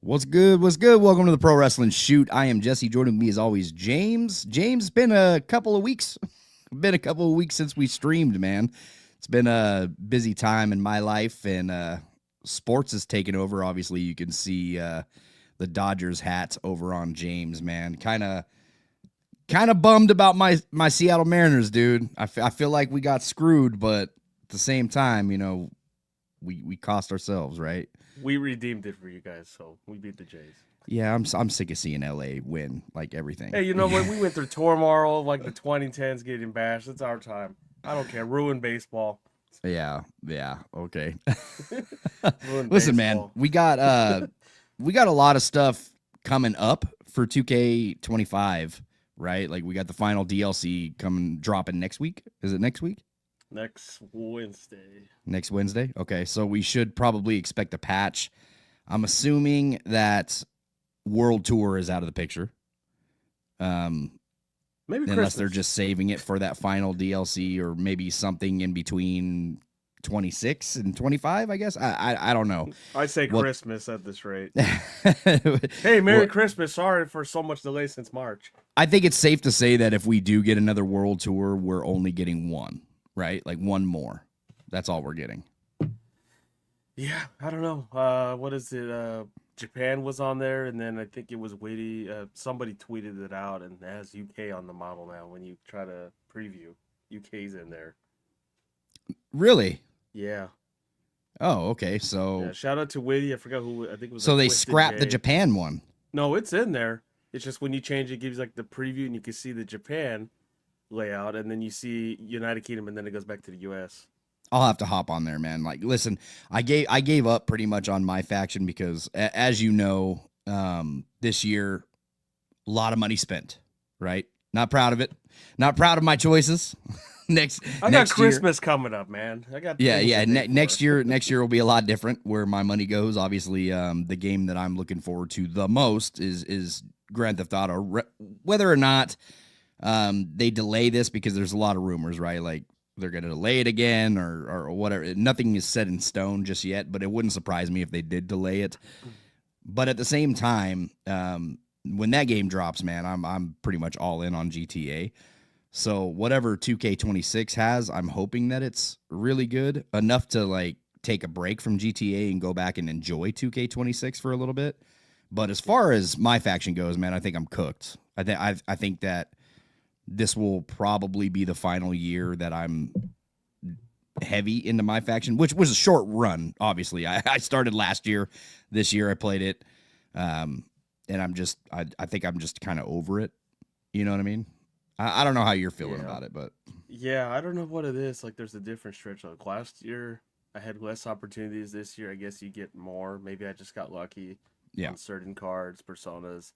What's good? What's good? Welcome to the Pro Wrestling Shoot. I am Jesse. Joining me as always, James. James, been a couple of weeks. Been a couple of weeks since we streamed, man. It's been a busy time in my life, and sports has taken over. Obviously, you can see the Dodgers hat over on James, man. Kind of bummed about my Seattle Mariners, dude. I feel like we got screwed, but at the same time, we cost ourselves, right? We redeemed it for you guys, so we beat the Jays. Yeah, I'm sick of seeing LA win like everything. Hey, you know what? We went through turmoil like the 2010s getting bashed. It's our time. I don't care. Ruin baseball. Yeah, okay. Ruin Listen, baseball. man, we got a lot of stuff coming up for 2K25, right? Like we got the final DLC dropping next week. Is it next week? Next Wednesday. Next Wednesday? Okay, so we should probably expect a patch. I'm assuming that World Tour is out of the picture. Maybe unless Christmas. they're just saving it for that final DLC or maybe something in between 26 and 25, I guess. I don't know. I say Christmas at this rate. Hey, Merry Christmas. Sorry for so much delay since March. I think it's safe to say that if we do get another World Tour, we're only getting one, right? Like one more. That's all we're getting. Yeah, I don't know. What is it? Japan was on there, and then I think it was Witty. Somebody tweeted it out, and it has UK on the model now. When you try to preview, UK's in there. Really? Yeah. Oh, okay. So yeah, shout out to Witty. I forgot who. I think it was. So like they Twisted scrapped J. the Japan one. No, it's in there. It's just when you change it, gives you like the preview, and you can see the Japan layout, and then you see United Kingdom, and then it goes back to the US. I'll have to hop on there, man. Like, listen, I gave up pretty much on my faction because, as you know, this year, a lot of money spent, right? Not proud of it. Not proud of my choices. I got Christmas coming up, man. I got next year will be a lot different where my money goes. Obviously, the game that I'm looking forward to the most is Grand Theft Auto. Whether or not they delay this, because there's a lot of rumors, right? Like, they're going to delay it again or whatever. Nothing is set in stone just yet, but it wouldn't surprise me if they did delay it. But at the same time, when that game drops, man, I'm pretty much all in on GTA. So whatever 2K26 has, I'm hoping that it's really good enough to like take a break from GTA and go back and enjoy 2K26 for a little bit. But as far as my faction goes, man, I think I'm cooked. I think that this will probably be the final year that I'm heavy into my faction, which was a short run. Obviously, I started last year. This year I played it, and I think I'm just kind of over it. You know what I mean? I don't know how you're feeling about it, but yeah, I don't know what it is. Like, there's a different stretch. Like last year, I had less opportunities. This year, I guess you get more. Maybe I just got lucky on certain cards, personas.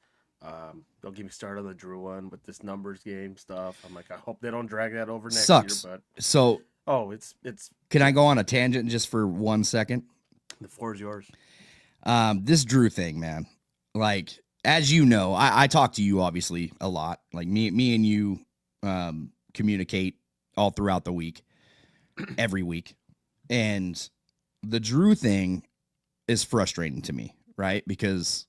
Don't get me started on the Drew one with this numbers game stuff. I'm like, I hope they don't drag that over next year. But so, it's. Can I go on a tangent just for 1 second? The floor is yours. This Drew thing, man. Like, as you know, I talk to you obviously a lot. Like me and you communicate all throughout the week, every week, and the Drew thing is frustrating to me, right? Because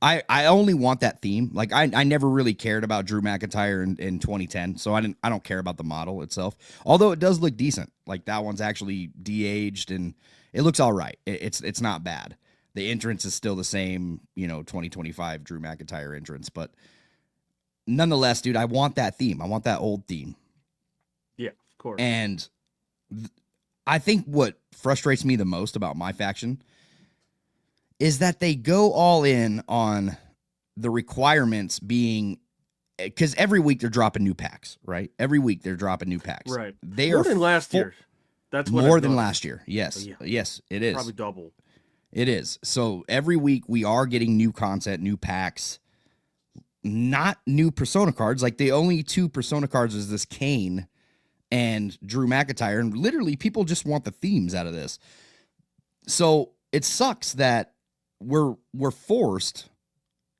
I only want that theme. Like I never really cared about Drew McIntyre in 2010, so I don't care about the model itself. Although it does look decent. Like that one's actually de-aged and it looks all right. It's not bad. The entrance is still the same, 2025 Drew McIntyre entrance, but nonetheless, dude, I want that theme. I want that old theme. Yeah, of course. And I think what frustrates me the most about my faction is that they go all in on the requirements being, because every week they're dropping new packs, right? Every week they're dropping new packs. Right. They more are than last year. That's what more than last year. Yes. Yeah. Yes, it is. Probably double. It is. So every week we are getting new content, new packs, not new Persona cards. Like the only two Persona cards is this Kane and Drew McIntyre. And literally people just want the themes out of this. So it sucks that we're forced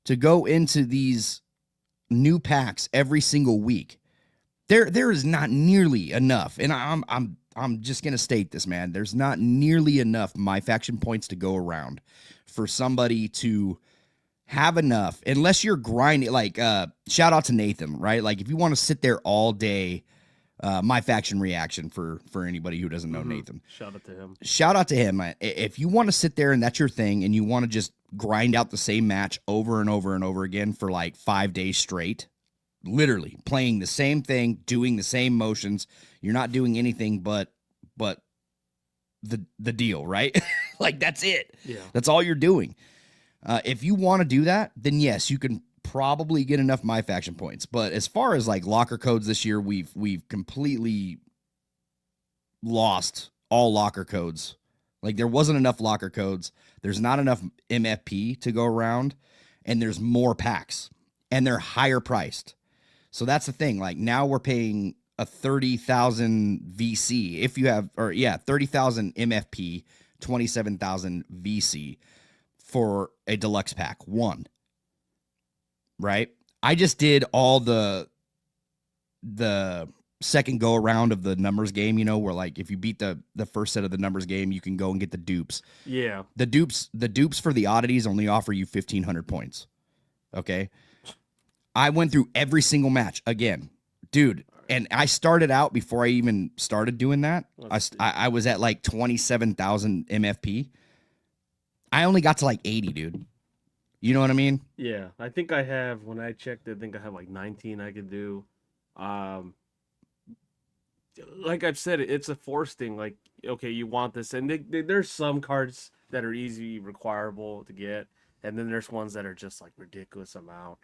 to go into these new packs every single week. There is not nearly enough, and I'm I'm just gonna state this, man. There's not nearly enough my faction points to go around for somebody to have enough, unless you're grinding. Like, shout out to Nathan, right? Like, if you want to sit there all day, my faction reaction for anybody who doesn't know Nathan. Shout out to him. Shout out to him. If you want to sit there and that's your thing, and you want to just grind out the same match over and over and over again for like 5 days straight, literally playing the same thing, doing the same motions, you're not doing anything but the deal, right? Like, that's it. Yeah. That's all you're doing. If you want to do that, then yes, you can probably get enough my faction points. But as far as like locker codes this year, we've completely lost all locker codes. Like, there wasn't enough locker codes. There's not enough MFP to go around, and there's more packs, and they're higher priced. So that's the thing. Like, now we're paying a 30,000 VC if you have, 30,000 MFP, 27,000 VC for a deluxe pack one. Right? I just did all the second go around of the numbers game, where like if you beat the first set of the numbers game, you can go and get the dupes. Yeah. The dupes for the oddities only offer you 1,500 points. Okay. I went through every single match again, dude. And I started out before I even started doing that. I was at like 27,000 MFP. I only got to like 80, dude. You know what I mean? Yeah. I think I have, when I checked, I think I have like 19 I could do. Like I've said, it's a force thing. Like, okay, you want this, and there's some cards that are easy requirable to get, and then there's ones that are just like ridiculous amount.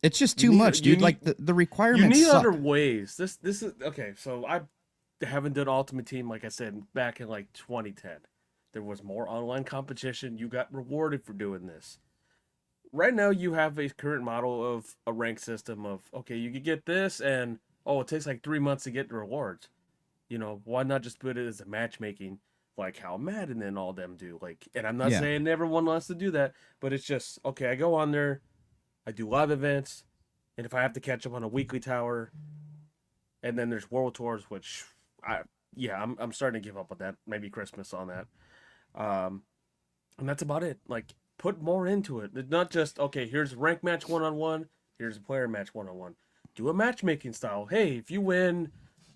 It's just too much, dude. Like the requirements. You need suck. other ways. This is okay. So I haven't done Ultimate Team, like I said, back in like 2010. There was more online competition. You got rewarded for doing this. Right now, you have a current model of a rank system of, okay, you could get this, and it takes like 3 months to get the rewards. Why not just put it as a matchmaking, like how Madden and all them do? Like, and I'm not saying everyone wants to do that, but it's just, okay, I go on there, I do live events, and if I have to catch up on a weekly tower, and then there's World Tours, which I'm starting to give up on that. Maybe Christmas on that. And that's about it. Like, put more into it. It's not just, okay, here's a rank match 1-on-1, here's a player match 1-on-1. Do a matchmaking style. Hey, if you win,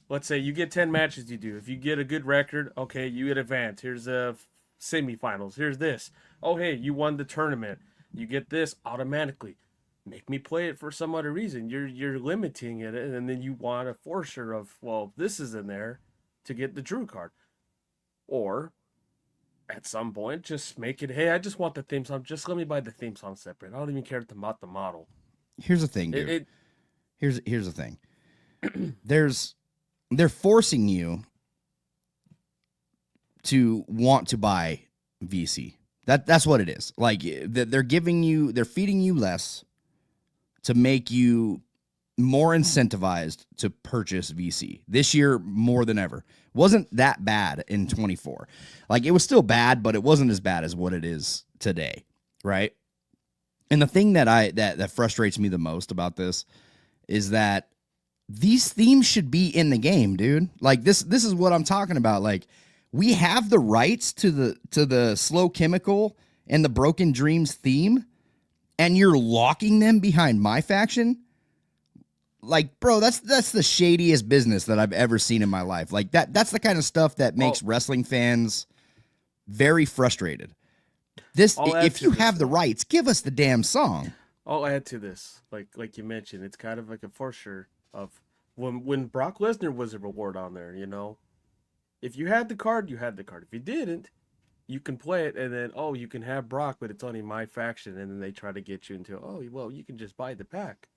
let's say you get 10 matches you do. If you get a good record, okay, you get advance. Here's a semifinals. Here's this. Oh, hey, you won the tournament. You get this automatically. Make me play it for some other reason. You're limiting it, and then you want a forcer of, well, this is in there to get the Drew card. Or at some point, just make it, hey, I just want the theme song. Just let me buy the theme song separate. I don't even care about the model. Here's the thing, dude. Here's the thing. They're forcing you to want to buy VC. That's what it is. Like, they're feeding you less to make you more incentivized to purchase VC this year more than ever. Wasn't that bad in 24. Like, it was still bad, but it wasn't as bad as what it is today, right? And the thing that frustrates me the most about this is that these themes should be in the game, dude. Like, this is what I'm talking about. Like, we have the rights to the Slow Chemical and the Broken Dreams theme, and you're locking them behind my faction. Like, bro, that's the shadiest business that I've ever seen in my life. Like, that's the kind of stuff that makes wrestling fans very frustrated. If you have the rights, give us the damn song. I'll add to this, like you mentioned, it's kind of like a forcer of when Brock Lesnar was a reward on there. If you had the card, you had the card. If you didn't, you can play it, and then you can have Brock, but it's only my faction, and then they try to get you into you can just buy the pack.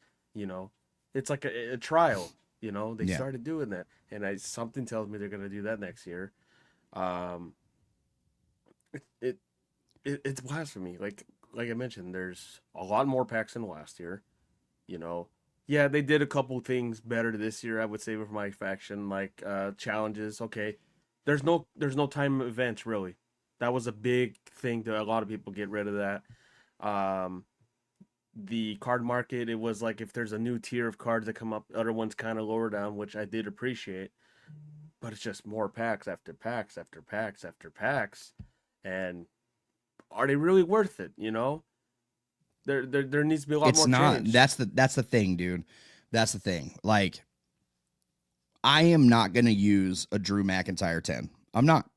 It's like a trial. They started doing that, and something tells me they're gonna do that next year. It's blasphemy. Like I mentioned, there's a lot more packs than last year. Yeah, they did a couple things better this year, I would say, with my faction, like challenges. Okay, there's no time events really. That was a big thing that a lot of people get rid of that. The card market, it was like if there's a new tier of cards that come up, other ones kind of lower down, which I did appreciate. but it's just more packs after packs after packs after packs. And are they really worth it? You know, there needs to be a lot It's more not. change. That's the thing, dude. That's the thing. Like, I am not going to use a Drew McIntyre 10. I'm not.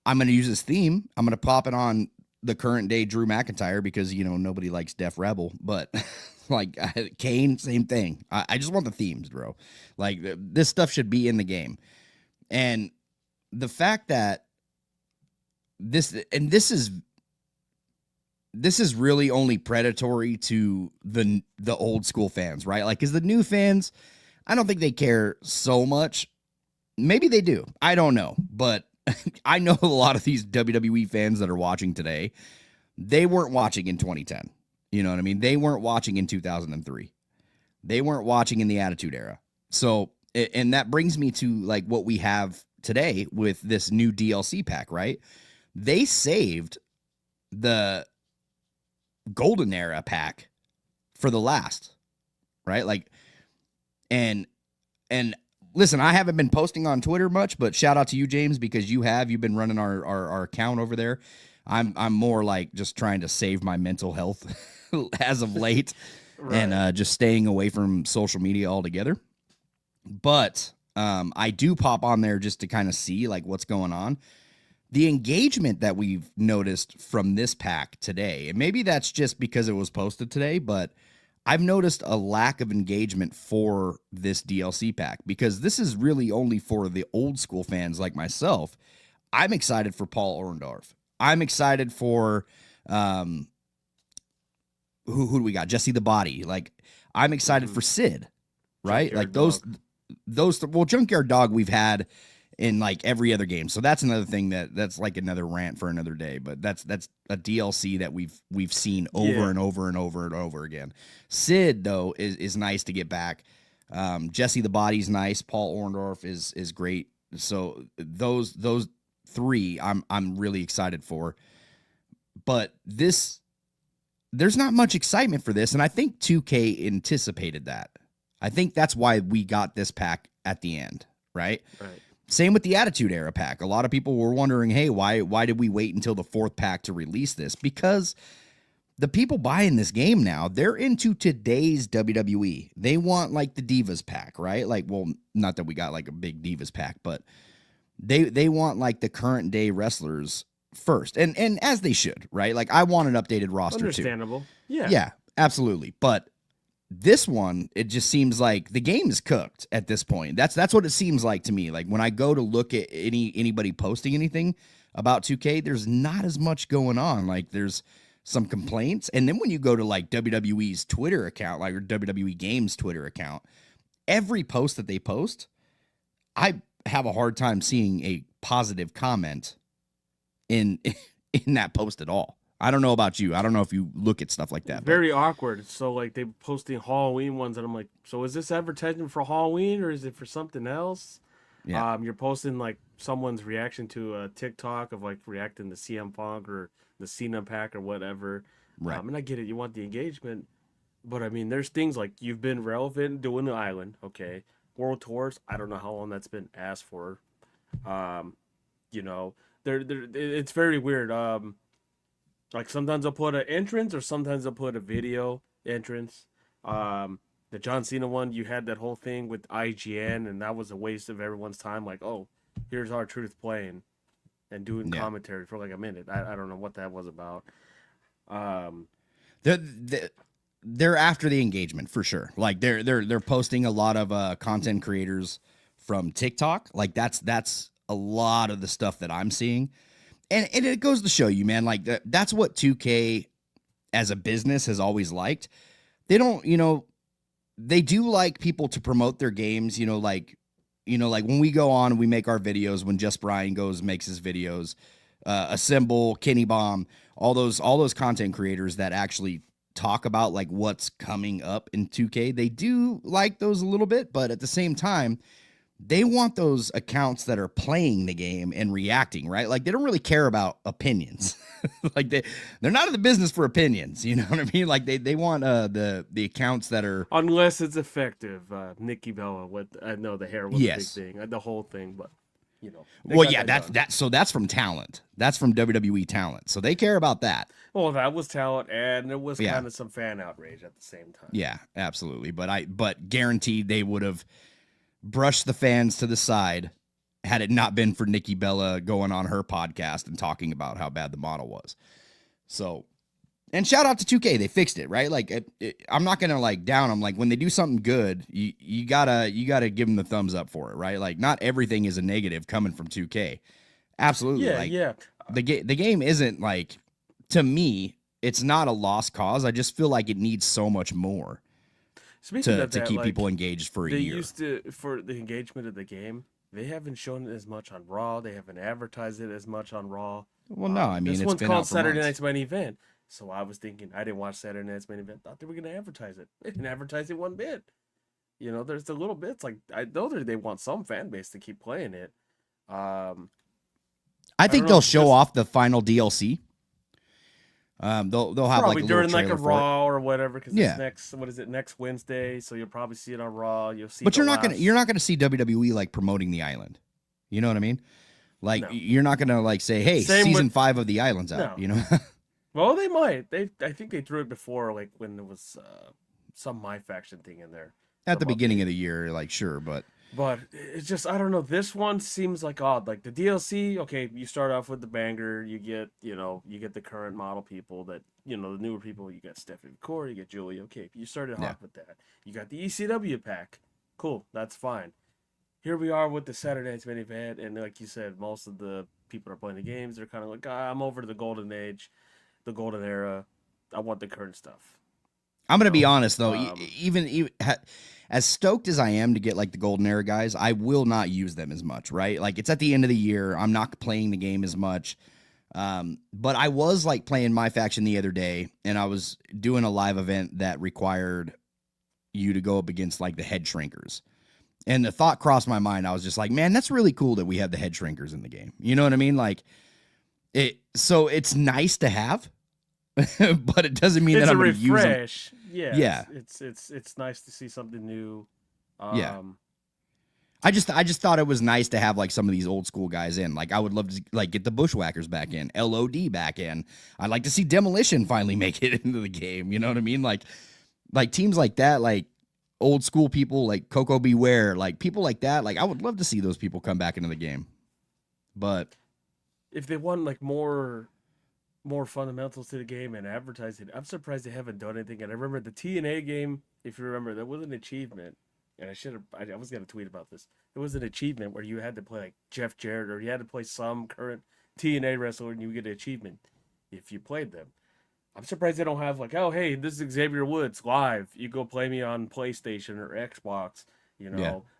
I'm going to use his theme. I'm going to pop it on the current day Drew McIntyre because, you know, nobody likes Def Rebel. But, like, Kane, same thing. I just want the themes, bro. Like, this stuff should be in the game. And the fact that this is really only predatory to the old school fans, right? Like, because the new fans, I don't think they care so much. Maybe they do. I don't know. But I know a lot of these WWE fans that are watching today, they weren't watching in 2010. You know what I mean? They weren't watching in 2003. They weren't watching in the Attitude Era. So, and that brings me to like what we have today with this new DLC pack, right? They saved the Golden Era pack for the last, right? Like, and listen, I haven't been posting on Twitter much, but shout out to you, James, because you've been running our account over there. I'm more like just trying to save my mental health as of late, right. And just staying away from social media altogether. But I do pop on there just to kind of see like what's going on. The engagement that we've noticed from this pack today, and maybe that's just because it was posted today, but I've noticed a lack of engagement for this DLC pack because this is really only for the old school fans like myself. I'm excited for Paul Orndorff. I'm excited for who do we got? Jesse the Body. Like, I'm excited for Sid, right? Junkyard like Dog. well, Junkyard Dog we've had in like every other game. So that's another thing that's like another rant for another day, but that's a DLC that we've seen over and over and over and over again. Sid though is nice to get back. Jesse the Body's nice. Paul Orndorff is great. So those three I'm really excited for. But there's not much excitement for this, and I think 2K anticipated that. I think that's why we got this pack at the end, right? Right. Same with the Attitude Era pack. A lot of people were wondering, hey, why did we wait until the fourth pack to release this? Because the people buying this game now, they're into today's WWE. They want like the Divas pack, right? Like, well, not that we got like a big Divas pack, but they want like the current day wrestlers first. And as they should, right? Like, I want an updated roster too. Understandable. Yeah. Yeah, absolutely. But this one, it just seems like the game is cooked at this point. That's what it seems like to me. Like when I go to look at anybody posting anything about 2K, there's not as much going on. Like there's some complaints. And then when you go to like WWE's Twitter account, like or WWE Games Twitter account, every post that they post, I have a hard time seeing a positive comment in that post at all. I don't know about you. I don't know if you look at stuff like that. Very awkward. So like they posting Halloween ones, and I'm like, so is this advertising for Halloween or is it for something else? Yeah. You're posting like someone's reaction to a TikTok of like reacting to CM Punk or the Cena pack or whatever. Right. And I get it. You want the engagement, but I mean, there's things like you've been relevant doing the island. Okay, World Tours. I don't know how long that's been asked for. You know, it's very weird. Like sometimes I'll put an entrance or sometimes I'll put a video entrance. The John Cena one, you had that whole thing with IGN, and that was a waste of everyone's time. Like, oh, here's R-Truth playing and doing commentary for like a minute. I don't know what that was about. They're after the engagement for sure. Like they're posting a lot of content creators from TikTok. Like that's a lot of the stuff that I'm seeing. And it goes to show you, man, like that's what 2K as a business has always liked. They don't, they do like people to promote their games, like when we go on and we make our videos, when Just Brian makes his videos, Assemble, Kenny Bomb, all those content creators that actually talk about like what's coming up in 2K. They do like those a little bit, but at the same time, they want those accounts that are playing the game and reacting, right? Like they don't really care about opinions. Like they're not in the business for opinions, you know what I mean? Like they want the accounts that are, unless it's effective. Nikki Bella, what I know the hair was a big yes. thing, the whole thing, but Well, yeah, that's from talent. That's from WWE talent. So they care about that. Well, that was talent, and there was Yeah. kind of some fan outrage at the same time. Yeah, absolutely. But guaranteed they would have brushed the fans to the side had it not been for Nikki Bella going on her podcast and talking about how bad the model was. So, and shout out to 2K, they fixed it, right? Like I'm not gonna like down them. Like when they do something good, you gotta give them the thumbs up for it, right? Like not everything is a negative coming from 2K. Absolutely, Yeah, like, yeah. The game isn't like, to me, it's not a lost cause. I just feel like it needs so much more to keep people engaged for a year. They used to, for the engagement of the game, they haven't shown it as much on Raw. They haven't advertised it as much on Raw. Well, no, I mean, this it's one's been called out for Saturday months. Night's Main Event. So I was thinking, I didn't watch Saturday Night's Main Event. Thought they were going to advertise it. They didn't advertise it one bit. You know, there's the little bits. Like, I know they want some fan base to keep playing it. I think they'll show off the final DLC. They'll have probably like during like a Raw or whatever, because it's next Wednesday, so you'll probably see it on Raw. You'll see, but you're not gonna see WWE like promoting the island. You know what I mean? Like you're not gonna like say, hey, season 5 of the island's out. No. You know? Well, they might. I think they threw it before, like when there was some My Faction thing in there at the beginning of the year. Like sure, but it's just, I don't know. This one seems like odd. Like the DLC, okay, you start off with the banger. You get the current model people that, the newer people. You got Stephanie McCoy, you get Julie. Okay, you started off with that. You got the ECW pack. Cool, that's fine. Here we are with the Saturday Night's Main Event, and like you said, most of the people are playing the games. They're kind of like, I'm over to the golden age, the golden era. I want the current stuff. I'm gonna be honest though, even as stoked as I am to get like the golden era guys, I will not use them as much, right? Like it's at the end of the year. I'm not playing the game as much. But I was like playing My Faction the other day, and I was doing a live event that required you to go up against like the head shrinkers. And the thought crossed my mind. I was just like, man, that's really cool that we have the head shrinkers in the game. You know what I mean? Like so it's nice to have, but it doesn't mean that I'm going to use them. Yeah. It's nice to see something new. Yeah. I just thought it was nice to have like some of these old school guys in. Like I would love to like get the Bushwhackers back in, LOD back in. I'd like to see Demolition finally make it into the game. You know what I mean? Like teams like that, like old school people, like Coco Beware, like people like that. Like I would love to see those people come back into the game. But if they want like more fundamentals to the game and advertise it, I'm surprised they haven't done anything. And I remember the TNA game, if you remember, that was an achievement. And I was going to tweet about this. It was an achievement where you had to play like Jeff Jarrett, or you had to play some current TNA wrestler and you get an achievement if you played them. I'm surprised they don't have like, oh, hey, this is Xavier Woods live. You go play me on PlayStation or Xbox,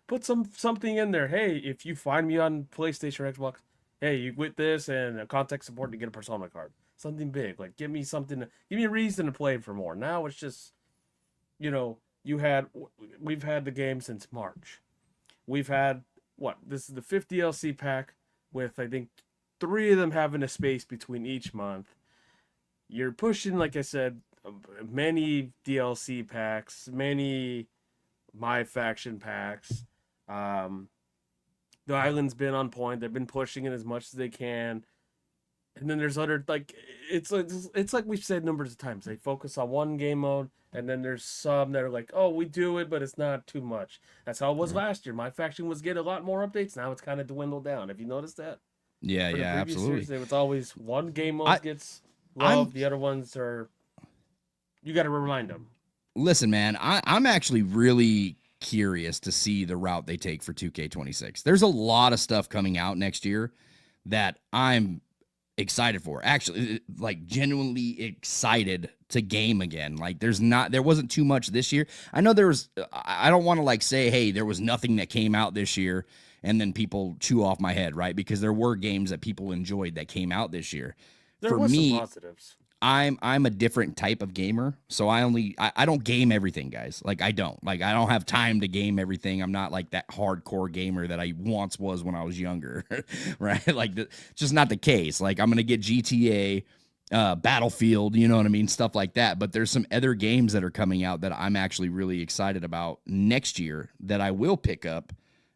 Put something in there. Hey, if you find me on PlayStation or Xbox, hey, you quit this and a contact support to get a Persona card. Something big. Like, give me a reason to play for more. Now it's just, we've had the game since March. We've had, this is the 5th DLC pack with, I think, 3 of them having a space between each month. You're pushing, like I said, many DLC packs, many My Faction packs. The island's been on point. They've been pushing it as much as they can. And then there's other, like, it's like we've said numbers of times. They focus on one game mode, and then there's some that are like, oh, we do it, but it's not too much. That's how it was last year. My Faction was getting a lot more updates. Now it's kind of dwindled down. Have you noticed that? Yeah, absolutely. Series, it's always one game mode gets love. The other ones are, you got to remind them. Listen, man, I'm actually really curious to see the route they take for 2K26. There's a lot of stuff coming out next year that I'm excited for. Actually, like genuinely excited to game again. Like there wasn't too much this year. I know I don't want to like say, hey, there was nothing that came out this year and then people chew off my head, right? Because there were games that people enjoyed that came out this year. There were some positives. I'm a different type of gamer, so I don't game everything, guys. Like I don't have time to game everything. I'm not like that hardcore gamer that I once was when I was younger, right? Like just not the case. Like I'm gonna get GTA, Battlefield, you know what I mean, stuff like that. But there's some other games that are coming out that I'm actually really excited about next year that I will pick up,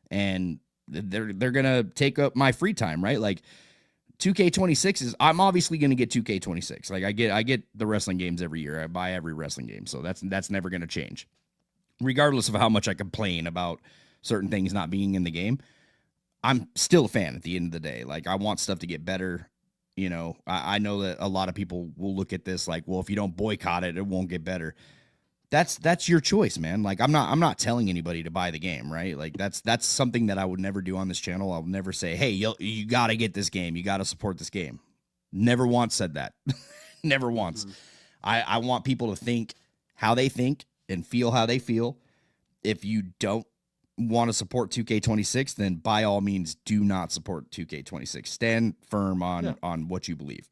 and they're gonna take up my free time, right? Like 2K26 is I'm obviously going to get 2K26. Like I get the wrestling games every year. I buy every wrestling game. So that's never going to change. Regardless of how much I complain about certain things not being in the game, I'm still a fan at the end of the day. Like I want stuff to get better. You know, I know that a lot of people will look at this like, well, if you don't boycott it, it won't get better. That's your choice, man. Like I'm not telling anybody to buy the game, right? Like that's something that I would never do on this channel. I'll never say, hey, you got to get this game. You got to support this game. Never once said that. Never once. Mm-hmm. I want people to think how they think and feel how they feel. If you don't want to support 2K26, then by all means do not support 2K26. Stand firm on what you believe.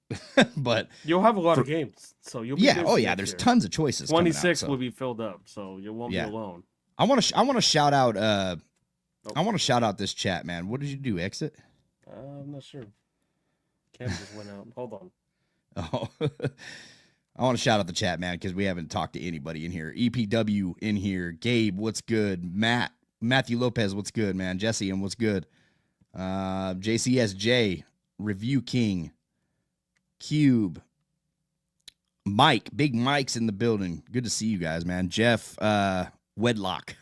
But you'll have a lot of games, so you'll be there's tons of choices. 26 will be filled up, so you won't be alone. I want to shout out I want to shout out this chat, man. What did you do? Exit? I'm not sure. Cam just went out. Hold on. Oh. I want to shout out the chat, man, because we haven't talked to anybody in here. EPW in here. Gabe, what's good? Matthew Lopez, what's good, man? Jesse, and what's good? JCSJ, Review King, Cube, Mike, Big Mike's in the building. Good to see you guys, man. Jeff, Wedlock,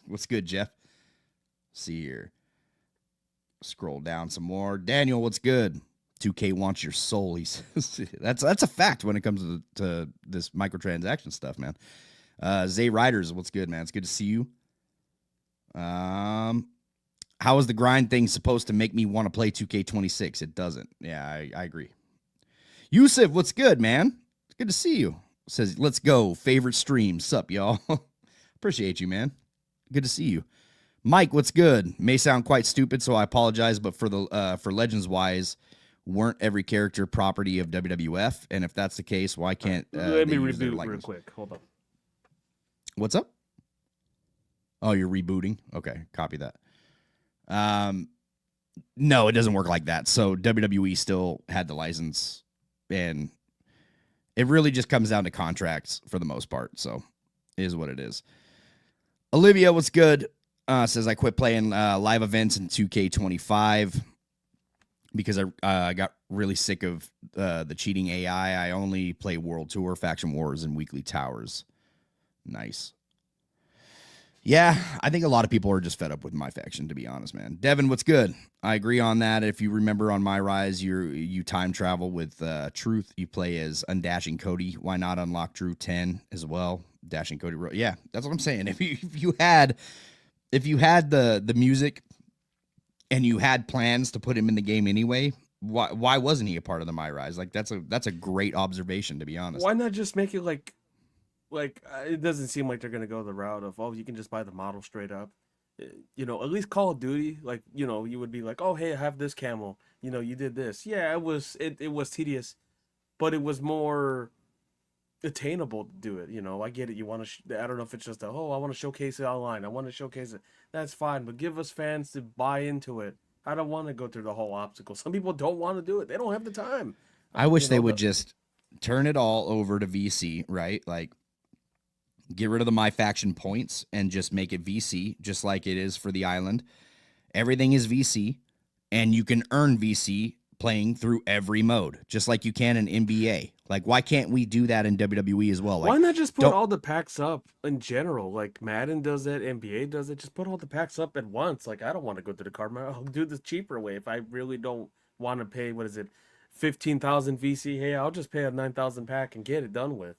what's good, Jeff? See here. Scroll down some more. Daniel, what's good? 2K wants your soul. He says that's a fact when it comes to this microtransaction stuff, man. Zay Riders, what's good, man? It's good to see you. How is the grind thing supposed to make me want to play 2K26? It doesn't. Yeah, I agree. Yusuf, what's good, man? It's good to see you. Says, let's go. Favorite stream. Sup, y'all? Appreciate you, man. Good to see you. Mike, what's good? May sound quite stupid, so I apologize, but for Legends wise, weren't every character property of WWF? And if that's the case, why can't let me reboot real quick? Hold on. What's up? Oh, you're rebooting? Okay, copy that. No, it doesn't work like that. So WWE still had the license, and it really just comes down to contracts for the most part. So it is what it is. Olivia, what's good? Says I quit playing live events in 2K25 because I got really sick of the cheating AI. I only play World Tour, Faction Wars, and Weekly Towers. Nice. Yeah, I think a lot of people are just fed up with my faction, to be honest, man. Devin, what's good? I agree on that. If you remember on My Rise, you time travel with Truth. You play as Undashing Cody. Why not unlock Drew 10 as well? Dashing Cody. Yeah, that's what I'm saying. If you had the music and you had plans to put him in the game anyway, why wasn't he a part of the My Rise? Like that's a great observation, to be honest. Why not just make it like it doesn't seem like they're gonna go the route of, oh, you can just buy the model straight up. You know, at least Call of Duty, like, you know, you would be like, oh, hey, I have this camo. You know, you did this. Yeah, it was tedious, but it was more attainable to do it. You know, I get it. You want to, I don't know if it's just I want to showcase it online. I want to showcase it. That's fine, but give us fans to buy into it. I don't want to go through the whole obstacle. Some people don't want to do it. They don't have the time. I wish they would just turn it all over to VC, right? Like, get rid of the My Faction points and just make it VC, just like it is for the island. Everything is VC, and you can earn VC playing through every mode, just like you can in NBA. Like, why can't we do that in WWE as well? Like, why not just put all the packs up in general? Like, Madden does it, NBA does it. Just put all the packs up at once. Like, I don't want to go through the card. I'll do the cheaper way. If I really don't want to pay, 15,000 VC? Hey, I'll just pay a 9,000 pack and get it done with.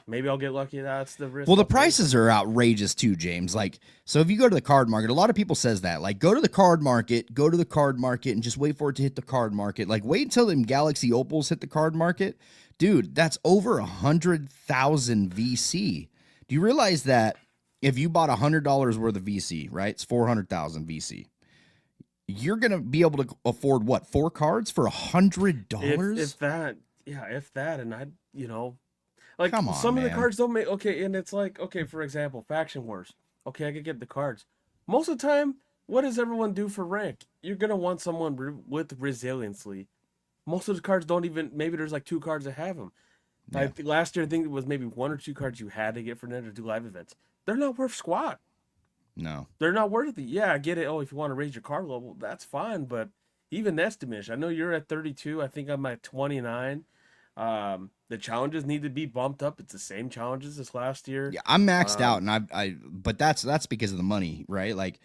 Maybe I'll get lucky. That's the risk. Well, the prices are outrageous too, James. Like, so if you go to the card market, a lot of people says that, like, go to the card market, and just wait for it to hit the card market. Like, wait until them Galaxy Opals hit the card market. Dude, that's over 100,000 VC. Do you realize that if you bought $100 worth of VC, right? It's 400,000 VC. You're going to be able to afford what? 4 cards for $100? If that, yeah, if that, and I, like Come on, some of the man. cards don't make okay, and it's like okay, for example, faction wars. Okay, I could get the cards. Most of the time, what does everyone do for rank? You're gonna want someone with resiliency. Most of the cards don't even. Maybe there's like two cards that have them. Yeah. Last year, I think it was maybe one or two cards you had to get for Ninja do live events. They're not worth squat. No. They're not worthy. Yeah, I get it. Oh, if you want to raise your card level, that's fine. But even that's diminished. I know you're at 32. I think I'm at 29. The challenges need to be bumped up. It's the same challenges as last year. Yeah, I'm maxed out, and but that's because of the money, right? Like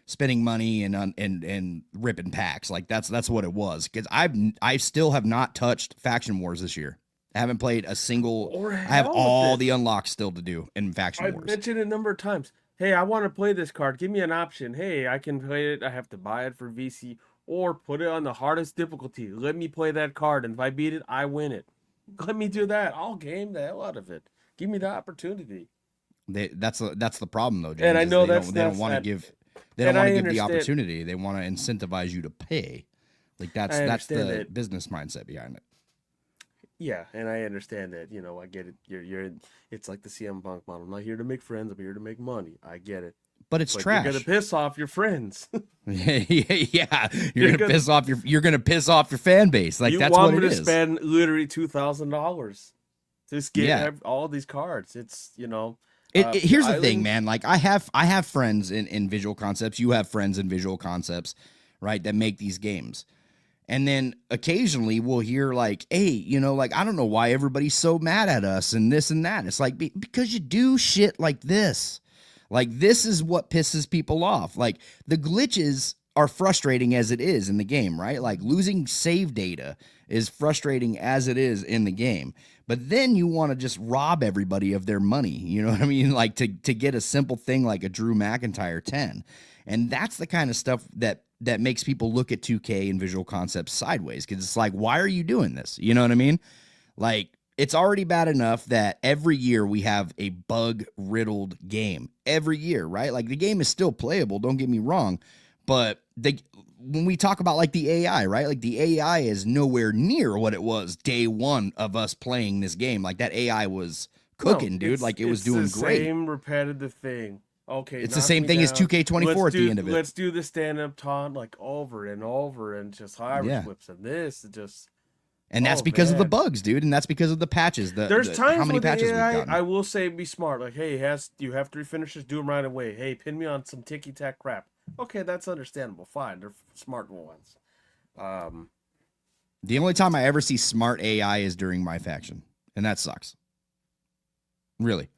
spending money and ripping packs. Like that's what it was. Because I still have not touched Faction Wars this year. I haven't played a single. Or I have hell all with the it. unlocks still to do in Faction I've Wars. mentioned it a number of times. Hey, I want to play this card. Give me an option. Hey, I can play it. I have to buy it for VC or put it on the hardest difficulty. Let me play that card, and if I beat it, I win it. Let me do that. I'll game the hell out of it. Give me the opportunity. That's the problem though, James. And I know they don't want to give the understand. opportunity. They want to incentivize you to pay. Like that's the business mindset behind it. Yeah, and I understand that. I get it. It's like the CM Punk model. I'm not here to make friends. I'm here to make money. I get it. But it's trash. You're gonna piss off your friends. Yeah, you're gonna piss off your fan base. Like that's what it is. You want me to spend literally $2,000 to get all these cards. It's here's the thing, man. Like I have friends in Visual Concepts. You have friends in Visual Concepts, right? That make these games. And then occasionally we'll hear like, hey, like, I don't know why everybody's so mad at us and this and that. It's like, because you do shit like this. Like, this is what pisses people off. Like, the glitches are frustrating as it is in the game, right? Like, losing save data is frustrating as it is in the game. But then you want to just rob everybody of their money. You know what I mean? Like, to get a simple thing like a Drew McIntyre 10. And that's the kind of stuff that makes people look at 2K and Visual Concepts sideways, because it's like, why are you doing this? You know what I mean? Like, it's already bad enough that every year we have a bug-riddled game. Every year, right? Like, the game is still playable, don't get me wrong, but when we talk about, like, the AI, right? Like, the AI is nowhere near what it was day one of us playing this game. Like, that AI was cooking, dude. Like, it was doing great. It's the same repetitive thing. Okay, it's the same thing as 2K24 at the end of it. Let's do the stand-up taunt like over and over and just Irish whips and this just. And that's because of the bugs, dude, and that's because of the patches. There's times how many with patches the AI, we've gotten. I will say be smart. Like, hey, you have 3 finishes, do them right away. Hey, pin me on some ticky-tack crap. Okay, that's understandable. Fine, they're smart ones. The only time I ever see smart AI is during my faction, and that sucks. Really.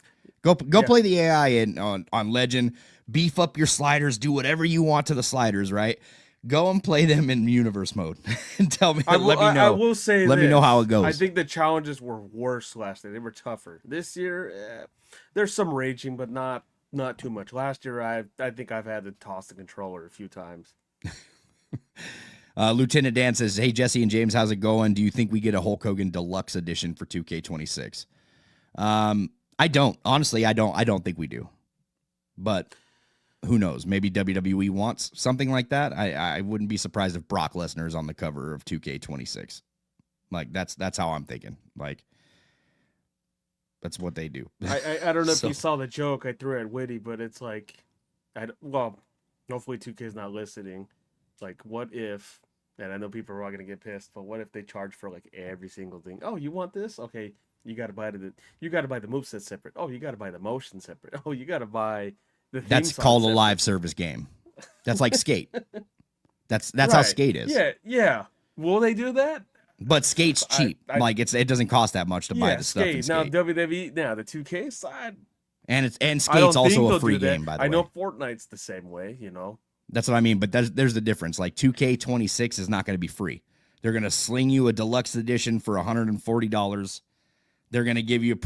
Go play the AI on Legend. Beef up your sliders. Do whatever you want to the sliders, right? Go and play them in universe mode and tell me. Let me know. I will say. Let me know how it goes. I think the challenges were worse last year. They were tougher. This year, there's some raging, but not too much. Last year, I think I've had to toss the controller a few times. Lieutenant Dan says, "Hey Jesse and James, how's it going? Do you think we get a Hulk Hogan Deluxe Edition for 2K26?" I don't. Honestly, I don't think we do. But who knows? Maybe WWE wants something like that. I wouldn't be surprised if Brock Lesnar is on the cover of 2K26. Like, that's how I'm thinking. Like, that's what they do. I don't know if you saw the joke I threw at Witty, but it's like, hopefully 2K is not listening. Like, what if, and I know people are all going to get pissed, but what if they charge for like every single thing? Oh, you want this? Okay. You got to buy the moveset separate. Oh, you got to buy the motion separate. Oh, you got to buy the theme That's called a live service game. That's like Skate. That's right. How Skate is. Yeah. Will they do that? But Skate's cheap. It doesn't cost that much to buy the stuff in Skate. Now WWE, the 2K side, and Skate's also a free game, by the way. I know Fortnite's the same way, That's what I mean, but there's the difference. Like 2K26 is not going to be free. They're going to sling you a deluxe edition for $140. They're going to give you a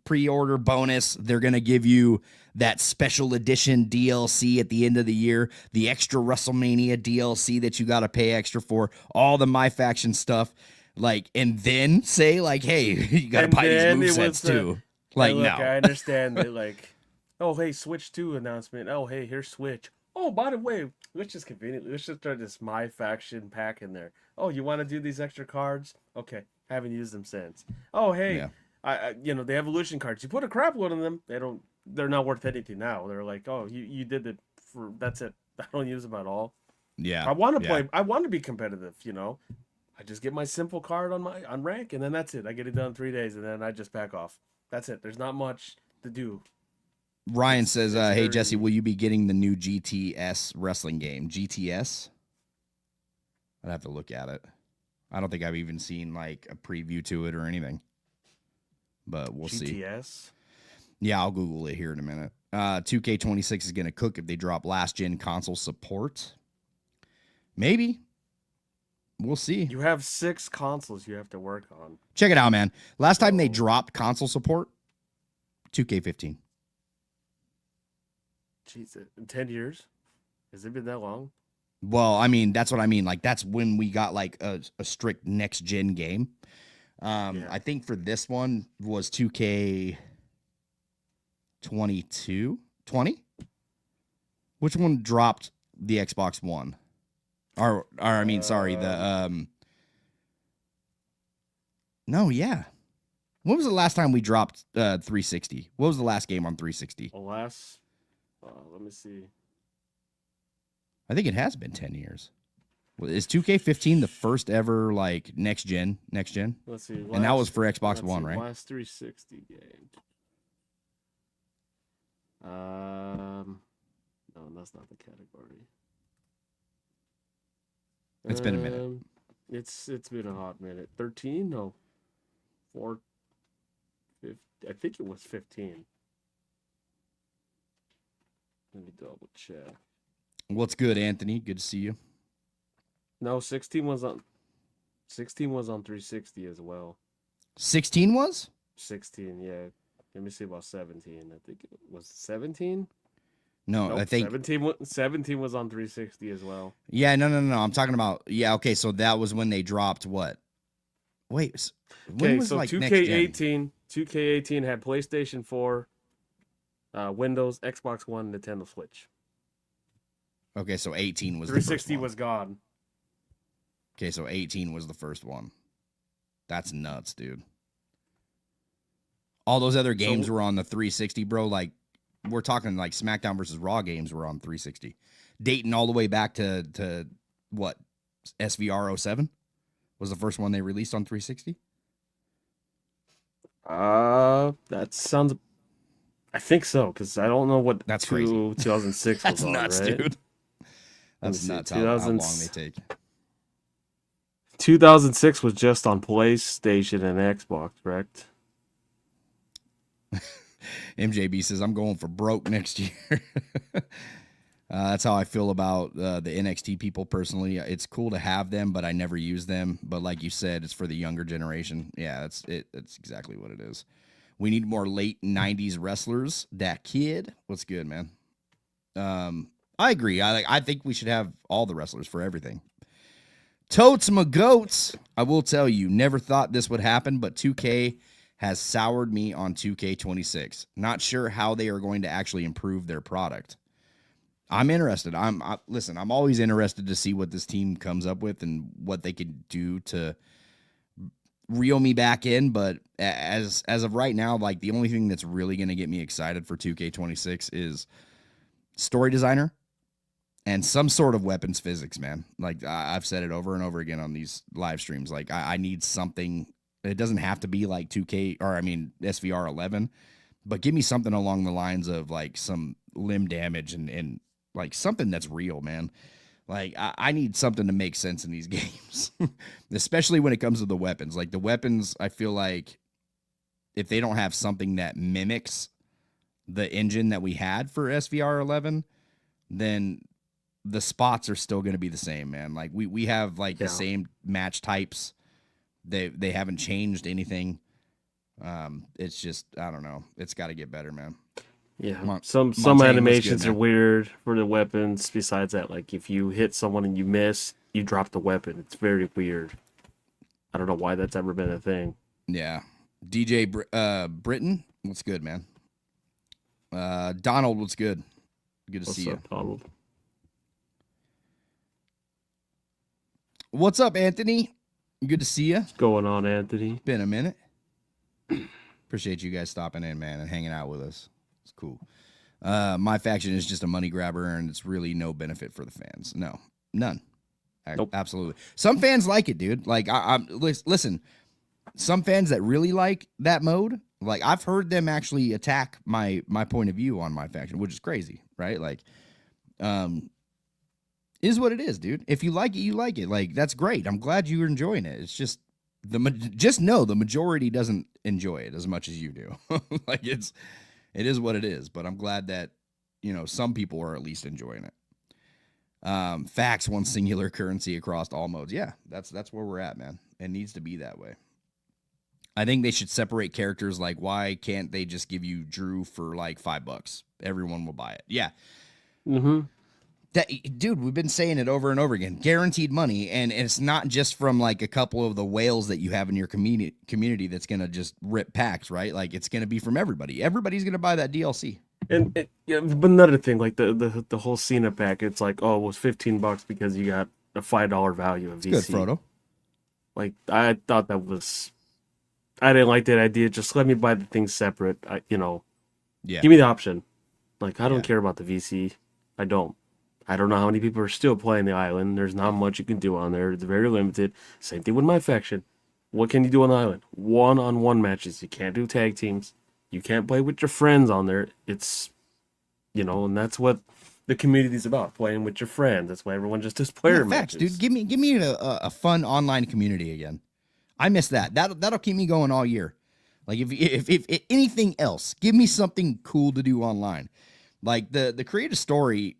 pre-order bonus. They're going to give you that special edition DLC at the end of the year, the extra WrestleMania DLC that you got to pay extra for, all the My Faction stuff. Like, and then say like, hey, you got to buy these movesets too. Like, look, no. I understand that, like, oh, hey, Switch 2 announcement. Oh, hey, here's Switch. Oh, by the way, let's just conveniently let's just throw this my faction pack in there. Oh, you want to do these extra cards? Okay, haven't used them since. Oh, hey, Yeah. the evolution cards. You put a crap load on them, they're not worth anything now. They're like, oh, you did it for that's it. I don't use them at all. Yeah. I want to Yeah. play. I want to be competitive. I just get my simple card on rank, and then that's it. I get it done in 3 days, and then I just back off. That's it. There's not much to do. Ryan says, "Hey very... Jesse, will you be getting the new GTS wrestling game? GTS? I'd have to look at it. I don't think I've even seen like a preview to it or anything, but we'll see. GTS? Yeah, I'll Google it here in a minute. 2K26 is gonna cook if they drop last gen console support. Maybe. We'll see. You have 6 consoles you have to work on. Check it out, man. Last time they dropped console support, 2K15. Jeez, in 10 years? Has it been that long? Well, I mean, that's what I mean. Like, that's when we got like a strict next gen game. Yeah. I think for this one was 2K 20? Which one dropped the Xbox One? Or I mean, sorry, the no, yeah. When was the last time we dropped 360? What was the last game on 360? Let me see. I think it has been 10 years. Is 2K15 the first ever like next gen? Let's see. And that was for Xbox One, right? Last 360 game. No, that's not the category. It's been a minute. It's been a hot minute. 13? No. 4. 15. I think it was 15. Let me double check. What's good, Anthony? Good to see you. No, 16 was on 360 as well. 16 was? 16, yeah. Let me see about 17. I think it was 17. No, nope, I think 17 was on 360 as well. Yeah, no. I'm talking about okay. So that was when they dropped what? Wait, when was so like 2K18 had PlayStation 4, Windows, Xbox One, Nintendo Switch. Okay, so 18 was 360 the first one. was gone. Okay, so 18 was the first one. That's nuts, dude. All those other games were on the 360, bro. Like, we're talking like SmackDown versus Raw games were on 360. Dating all the way back to what? SVR 07 was the first one they released on 360. That sounds. I think so, because I don't know what that's crazy. 2006 that's was on, nuts, right? Dude. That's nuts how long they take. 2006 was just on PlayStation and Xbox, correct? MJB says, I'm going for broke next year. That's how I feel about the NXT people personally. It's cool to have them, but I never use them. But like you said, it's for the younger generation. Yeah, that's it. That's exactly what it is. We need more late 90s wrestlers. That kid. What's good, man? I agree. I think we should have all the wrestlers for everything. Totes my goats. I will tell you, never thought this would happen, but 2K has soured me on 2K26. Not sure how they are going to actually improve their product. I'm interested. Listen, I'm always interested to see what this team comes up with and what they could do to reel me back in. But as of right now, like the only thing that's really going to get me excited for 2K26 is story designer and some sort of weapons physics, man. Like I've said it over and over again on these live streams. Like I need something. It doesn't have to be like 2K or SVR 11, but give me something along the lines of like some limb damage and like something that's real, man. Like I need something to make sense in these games, especially when it comes to the weapons. Like the weapons, I feel like if they don't have something that mimics the engine that we had for SVR 11, then the spots are still going to be the same, man. Like we have like the same match types. They haven't changed anything. It's just, I don't know. It's got to get better, man. Yeah. Some animations are weird for the weapons. Besides that, like if you hit someone and you miss, you drop the weapon. It's very weird. I don't know why that's ever been a thing. Yeah. DJ Britton, what's good, man? Donald, what's good? Good to see you. What's up, Donald? What's up, Anthony? Good to see you. What's going on, Anthony? Been a minute. Appreciate you guys stopping in, man, and hanging out with us. It's cool. My faction is just a money grabber, and it's really no benefit for the fans. No, none. Nope. Absolutely. Some fans like it, dude. Like, listen. Some fans that really like that mode, like I've heard them actually attack my point of view on my faction, which is crazy, right? Like, is what it is, dude. If you like it, you like it. Like, that's great. I'm glad you're enjoying it. It's just just know the majority doesn't enjoy it as much as you do. Like, it is what it is. But I'm glad that some people are at least enjoying it. Facts, one singular currency across all modes. Yeah, that's where we're at, man. It needs to be that way. I think they should separate characters. Like, why can't they just give you Drew for like $5? Everyone will buy it. Yeah. Mm-hmm. Dude, we've been saying it over and over again. Guaranteed money, and it's not just from like a couple of the whales that you have in your community that's gonna just rip packs, right? Like, it's gonna be from everybody. Everybody's gonna buy that DLC. And but another thing, like the whole Cena pack, it's like, oh, it was $15 because you got a $5 value of VC. Good, Frodo. Like, I thought that was. I didn't like that idea. Just let me buy the things separate. Yeah. Give me the option. Like, I don't care about the VC. I don't know how many people are still playing the island. There's not much you can do on there. It's very limited. Same thing with my faction. What can you do on the island? One-on-one matches. You can't do tag teams. You can't play with your friends on there. It's, and that's what the community's about. Playing with your friends. That's why everyone just does player matches. Facts, dude. Give me a fun online community again. I miss that. That'll keep me going all year. Like, if anything else, give me something cool to do online. Like, the creative story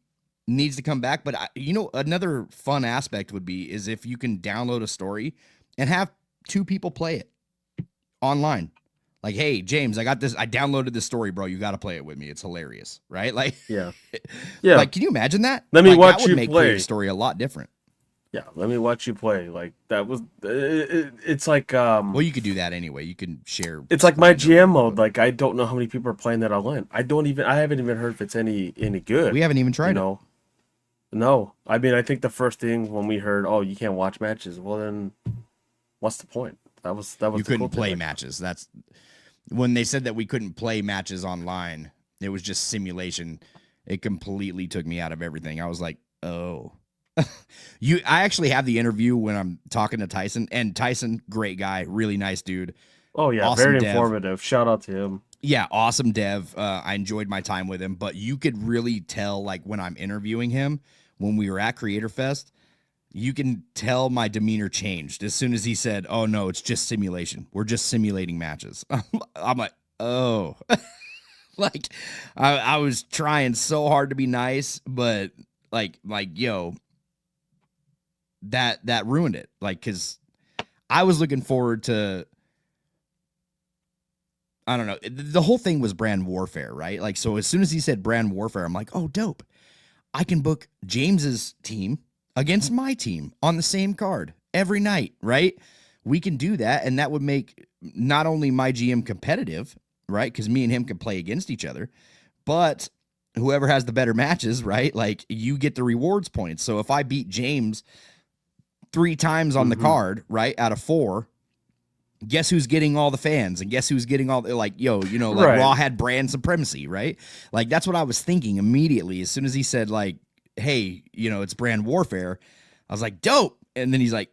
needs to come back. But another fun aspect would be is if you can download a story and have two people play it online. Like, hey, James, I got this. I downloaded this story, bro. You got to play it with me. It's hilarious, right? Like, yeah. Like, can you imagine that? Let me watch that would you make play. Creative story a lot different. Yeah, let me watch you play. Like, that was. It's like. Well, you could do that anyway. You can share. It's like my GM mode. Like, I don't know how many people are playing that online. I haven't even heard if it's any good. We haven't even tried it. No, I mean, I think the first thing when we heard, oh, you can't watch matches. Well, then, what's the point? That was. You couldn't play matches. That's when they said that we couldn't play matches online. It was just simulation. It completely took me out of everything. I was like, oh. I actually have the interview when I'm talking to Tyson, and Tyson, great guy, really nice dude. Oh yeah, awesome, very informative. Shout out to him. Yeah, awesome dev. I enjoyed my time with him, but you could really tell, like, when I'm interviewing him, when we were at Creator Fest, you can tell my demeanor changed as soon as he said, "Oh no, it's just simulation. We're just simulating matches." I'm like, oh. Like, I was trying so hard to be nice, but like yo. That ruined it. Like, because I was looking forward to, I don't know, the whole thing was brand warfare, right? Like, so as soon as he said brand warfare, I'm like, oh, dope. I can book James's team against my team on the same card every night, right? We can do that, and that would make not only my GM competitive, right? Because me and him can play against each other, but whoever has the better matches, right? Like, you get the rewards points. So if I beat James 3 times on the card, right, out of 4, guess who's getting all the fans, and guess who's getting all the, like, right. Raw had brand supremacy, right? Like, that's what I was thinking immediately as soon as he said, like, hey, it's brand warfare. I was like, dope. And then he's like,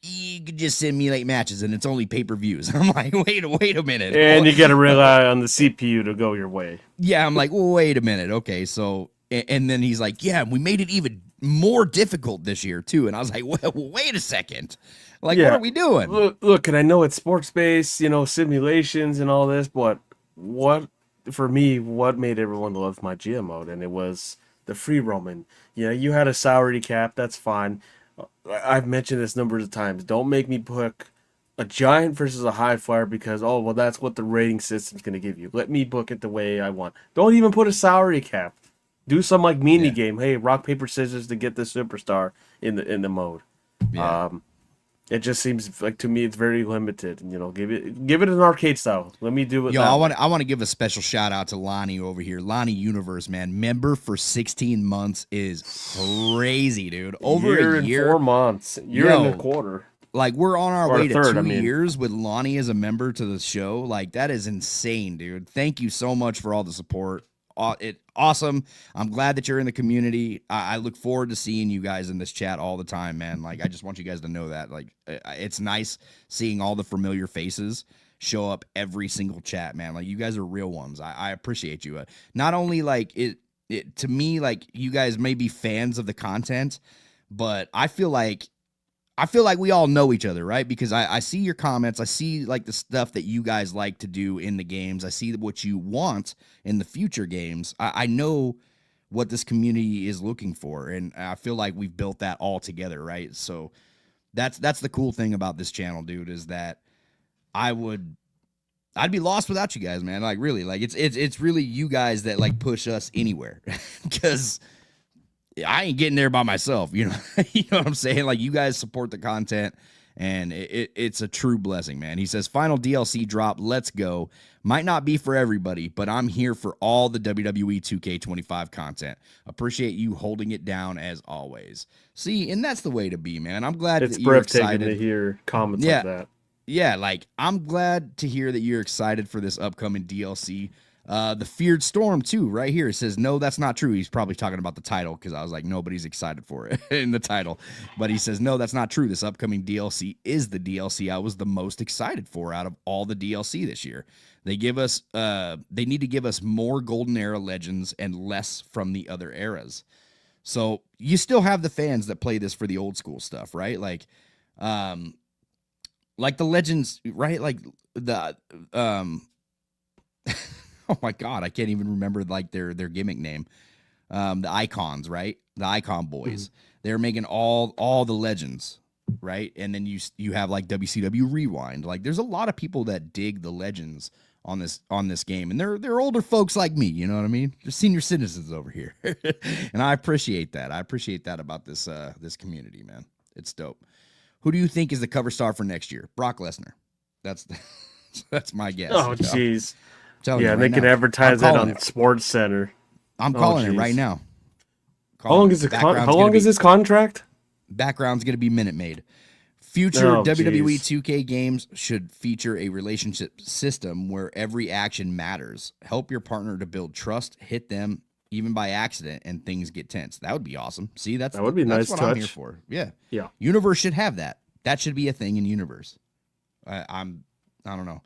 you could just simulate matches and it's only pay-per-views. I'm like, wait a minute. And you got to rely on the CPU to go your way. Yeah, I'm like, well, wait a minute. Okay, so, and then he's like, yeah, we made it even more difficult this year too. And I was like, well, wait a second. Like, what are we doing? Look, and I know it's sports-based, simulations and all this, but what made everyone love my GM mode? And it was the free roaming. You had a salary cap, that's fine. I've mentioned this numbers of times. Don't make me book a giant versus a high flyer because, oh, well, that's what the rating system's going to give you. Let me book it the way I want. Don't even put a salary cap. Do some like mini game. Hey, rock paper scissors to get the superstar in the mode. Yeah. It just seems like to me it's very limited. You know, give it an arcade style. Let me do it. Yo, I want to give a special shout out to Lonnie over here. Lonnie Universe, man, member for 16 months is crazy, dude. Over a year, 4 months, year and a quarter. Like we're on our way to 2 years with Lonnie as a member to the show. Like that is insane, dude. Thank you so much for all the support. Awesome. I'm glad that you're in the community. I look forward to seeing you guys in this chat all the time, man. Like I just want you guys to know that. Like it's nice seeing all the familiar faces show up every single chat, man. Like you guys are real ones. I appreciate you. Not only like it to me, like you guys may be fans of the content, but I feel like we all know each other, right? Because I see your comments. I see like the stuff that you guys like to do in the games. I see what you want in the future games. I know what this community is looking for, and I feel like we've built that all together, right? So that's the cool thing about this channel, dude, is that I'd be lost without you guys, man. Like really, like it's really you guys that like push us anywhere because I ain't getting there by myself, you know. You know what I'm saying? Like you guys support the content, and it's a true blessing, man. He says, final DLC drop, let's go. Might not be for everybody, but I'm here for all the WWE 2K25 content. Appreciate you holding it down as always. See, and that's the way to be, man. I'm glad it's that you're excited to hear comments like that. Yeah, like I'm glad to hear that you're excited for this upcoming DLC. The Feared Storm too, right here. It says, no, that's not true. He's probably talking about the title because I was like, nobody's excited for it in the title. But he says, no, that's not true. This upcoming DLC is the DLC I was the most excited for out of all the DLC this year. They give us, they need to give us more Golden Era Legends and less from the other eras. So you still have the fans that play this for the old school stuff, right? Like the Legends, right? Like the, oh my God, I can't even remember like their gimmick name. The Icons, right? The Icon Boys. Mm-hmm. They're making all the Legends, right? And then you have like WCW Rewind. Like there's a lot of people that dig the Legends on this game, and they're older folks like me. You know what I mean? They're senior citizens over here, and I appreciate that. I appreciate that about this community, man. It's dope. Who do you think is the cover star for next year? Brock Lesnar. That's my guess. Oh jeez. Yeah, they can advertise that on Sports Center. I'm calling it right now. How long is this contract? Background's going to be Minute Maid. Future WWE 2K games should feature a relationship system where every action matters. Help your partner to build trust, hit them even by accident, and things get tense. That would be awesome. See, that would be nice. That's what touch. I'm here for. Yeah. Universe should have that. That should be a thing in Universe. I don't know.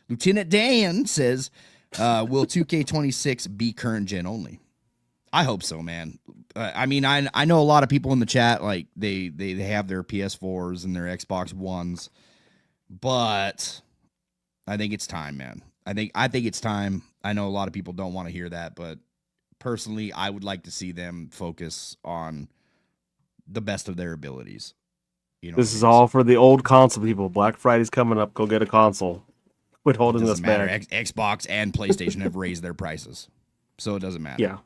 Lieutenant Dan says, will 2K26 be current gen only? I hope so, man. I mean, I know a lot of people in the chat, like they have their PS4s and their Xbox Ones, but I think it's time, man. I think it's time. I know a lot of people don't want to hear that, but personally, I would like to see them focus on the best of their abilities. You know, this is all for the old console people. Black Friday's coming up. Go get a console. Quit holding this back. Xbox and PlayStation have raised their prices, so it doesn't matter.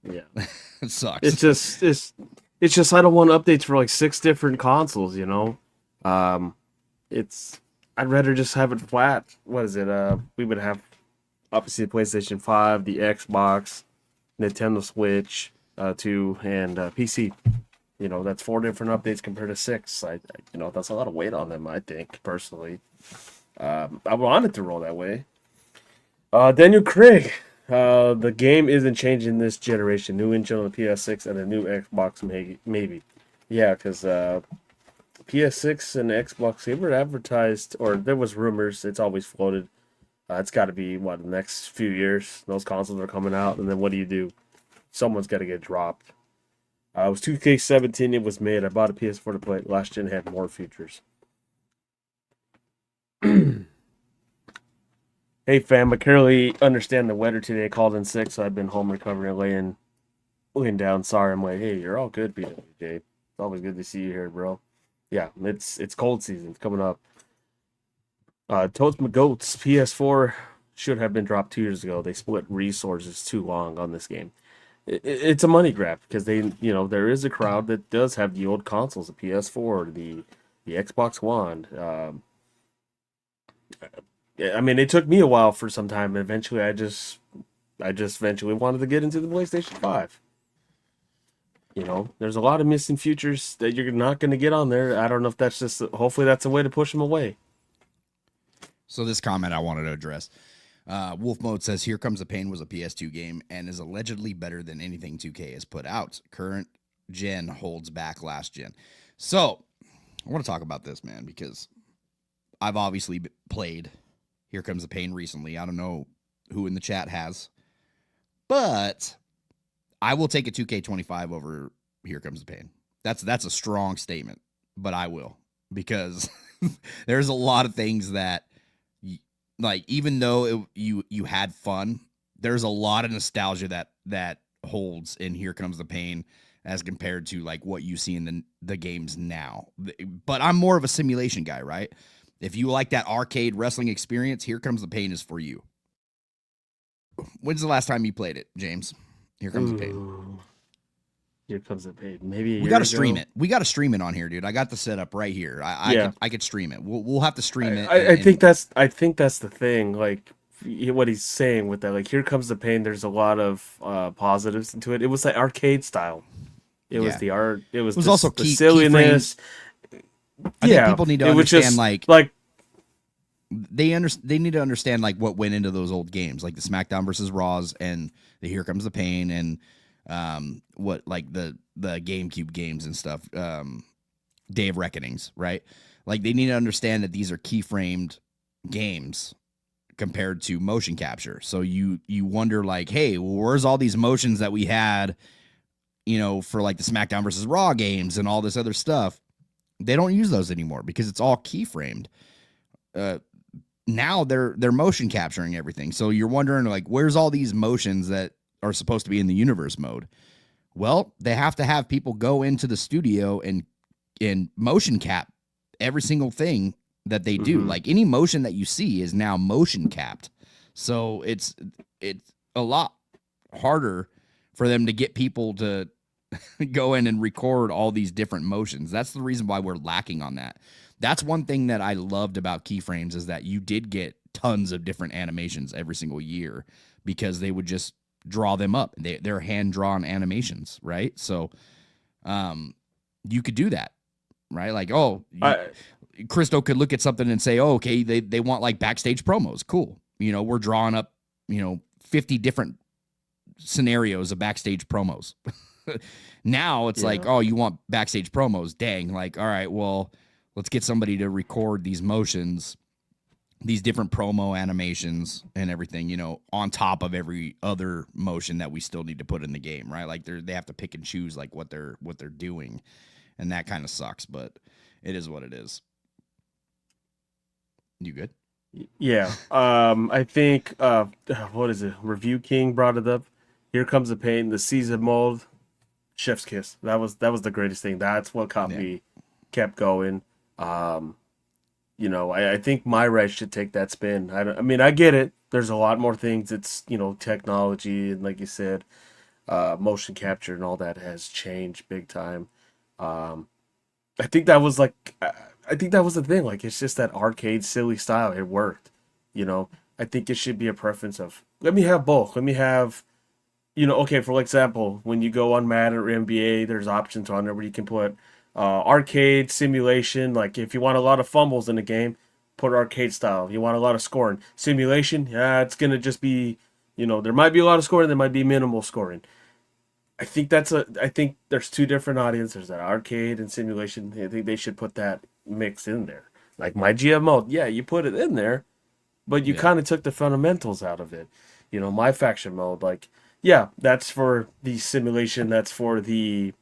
Yeah. It sucks. It's just I don't want updates for like 6 different consoles. You know, I'd rather just have it flat. What is it? We would have obviously the PlayStation 5, the Xbox, Nintendo Switch, 2, and PC. You know, that's 4 different updates compared to 6. That's a lot of weight on them. I think personally. I want it to roll that way. Daniel Craig, the game isn't changing this generation. New engine on the PS6 and a new Xbox, maybe. Yeah, because PS6 and Xbox, they were advertised, or there was rumors. It's always floated. It's got to be the next few years. Those consoles are coming out, and then what do? Someone's got to get dropped. It was 2K17. It was made. I bought a PS4 to play. Last gen had more features. Hey fam, I clearly understand the weather today. I called in sick, so I've been home recovering, laying down. Sorry, I'm like, hey, you're all good, BWJ. It's always good to see you here, bro. Yeah, it's cold season. It's coming up. Toast McGoats PS4 should have been dropped 2 years ago. They split resources too long on this game. It's a money grab because there is a crowd that does have the old consoles, the PS4, the the Xbox One. I mean, it took me a while for some time. Eventually, I just eventually wanted to get into the PlayStation 5. There's a lot of missing features that you're not going to get on there. I don't know if that's just, hopefully that's a way to push them away. So this comment I wanted to address. Wolf Mode says, Here Comes the Pain was a PS2 game and is allegedly better than anything 2K has put out. Current gen holds back last gen. So I want to talk about this, man, because I've obviously played Here Comes the Pain recently. I don't know who in the chat has, but I will take a 2K25 over Here Comes the Pain. That's a strong statement, but I will, because there's a lot of things that, like, even though you had fun, there's a lot of nostalgia that holds in Here Comes the Pain as compared to like what you see in the games now. But I'm more of a simulation guy, right? If you like that arcade wrestling experience, Here Comes the Pain is for you. When's the last time you played it, James? Here Comes the Pain. Here Comes the Pain. Maybe we got to stream it. We got to stream it on here, dude. I got the setup right here. I could stream it. We'll have to stream it. I think that's the thing. Like what he's saying with that. Like Here Comes the Pain. There's a lot of positives into it. It was like arcade style. It was the art. It was also the silliness. I think people need to understand like they need to understand like what went into those old games, like the SmackDown versus Raws and the Here Comes the Pain and what like the GameCube games and stuff, Day of Reckonings, right? Like they need to understand that these are keyframed games compared to motion capture. So you wonder like, hey, well, where's all these motions that we had, for like the SmackDown versus Raw games and all this other stuff? They don't use those anymore because it's all keyframed. Now they're motion capturing everything. So you're wondering like, where's all these motions that are supposed to be in the universe mode? Well, they have to have people go into the studio and motion cap every single thing that they do. Like any motion that you see is now motion capped. So it's a lot harder for them to get people to go in and record all these different motions. That's the reason why we're lacking on that. That's one thing that I loved about keyframes is that you did get tons of different animations every single year because they would just draw them up. They're hand-drawn animations, right? So you could do that, right? Like, Christo could look at something and say, oh, okay, they want like backstage promos. Cool. We're drawing up, 50 different scenarios of backstage promos. Now it's like, oh, you want backstage promos? Dang. Like, all right, well, let's get somebody to record these motions, these different promo animations and everything, on top of every other motion that we still need to put in the game, right? Like they have to pick and choose like what they're doing. And that kind of sucks, but it is what it is. You good? Yeah. I think what is it? Review King brought it up. Here Comes the Pain, the season mode, chef's kiss. That was the greatest thing. That's what me kept going. I think my right should take that spin. I mean, I get it. There's a lot more things. It's, technology and like you said, motion capture and all that has changed big time. I think that was the thing. Like, it's just that arcade silly style. It worked. I think it should be a preference of, let me have both. Let me have, okay, for example, when you go on Madden or NBA, there's options on there where you can put arcade simulation. Like if you want a lot of fumbles in the game, put arcade style. If you want a lot of scoring, simulation, it's gonna just be, there might be a lot of scoring, there might be minimal scoring. I think there's two different audiences. There's that arcade and simulation. I think they should put that mix in there. Like my GM mode, you put it in there, but you kind of took the fundamentals out of it. My faction mode, like, that's for the simulation. That's for the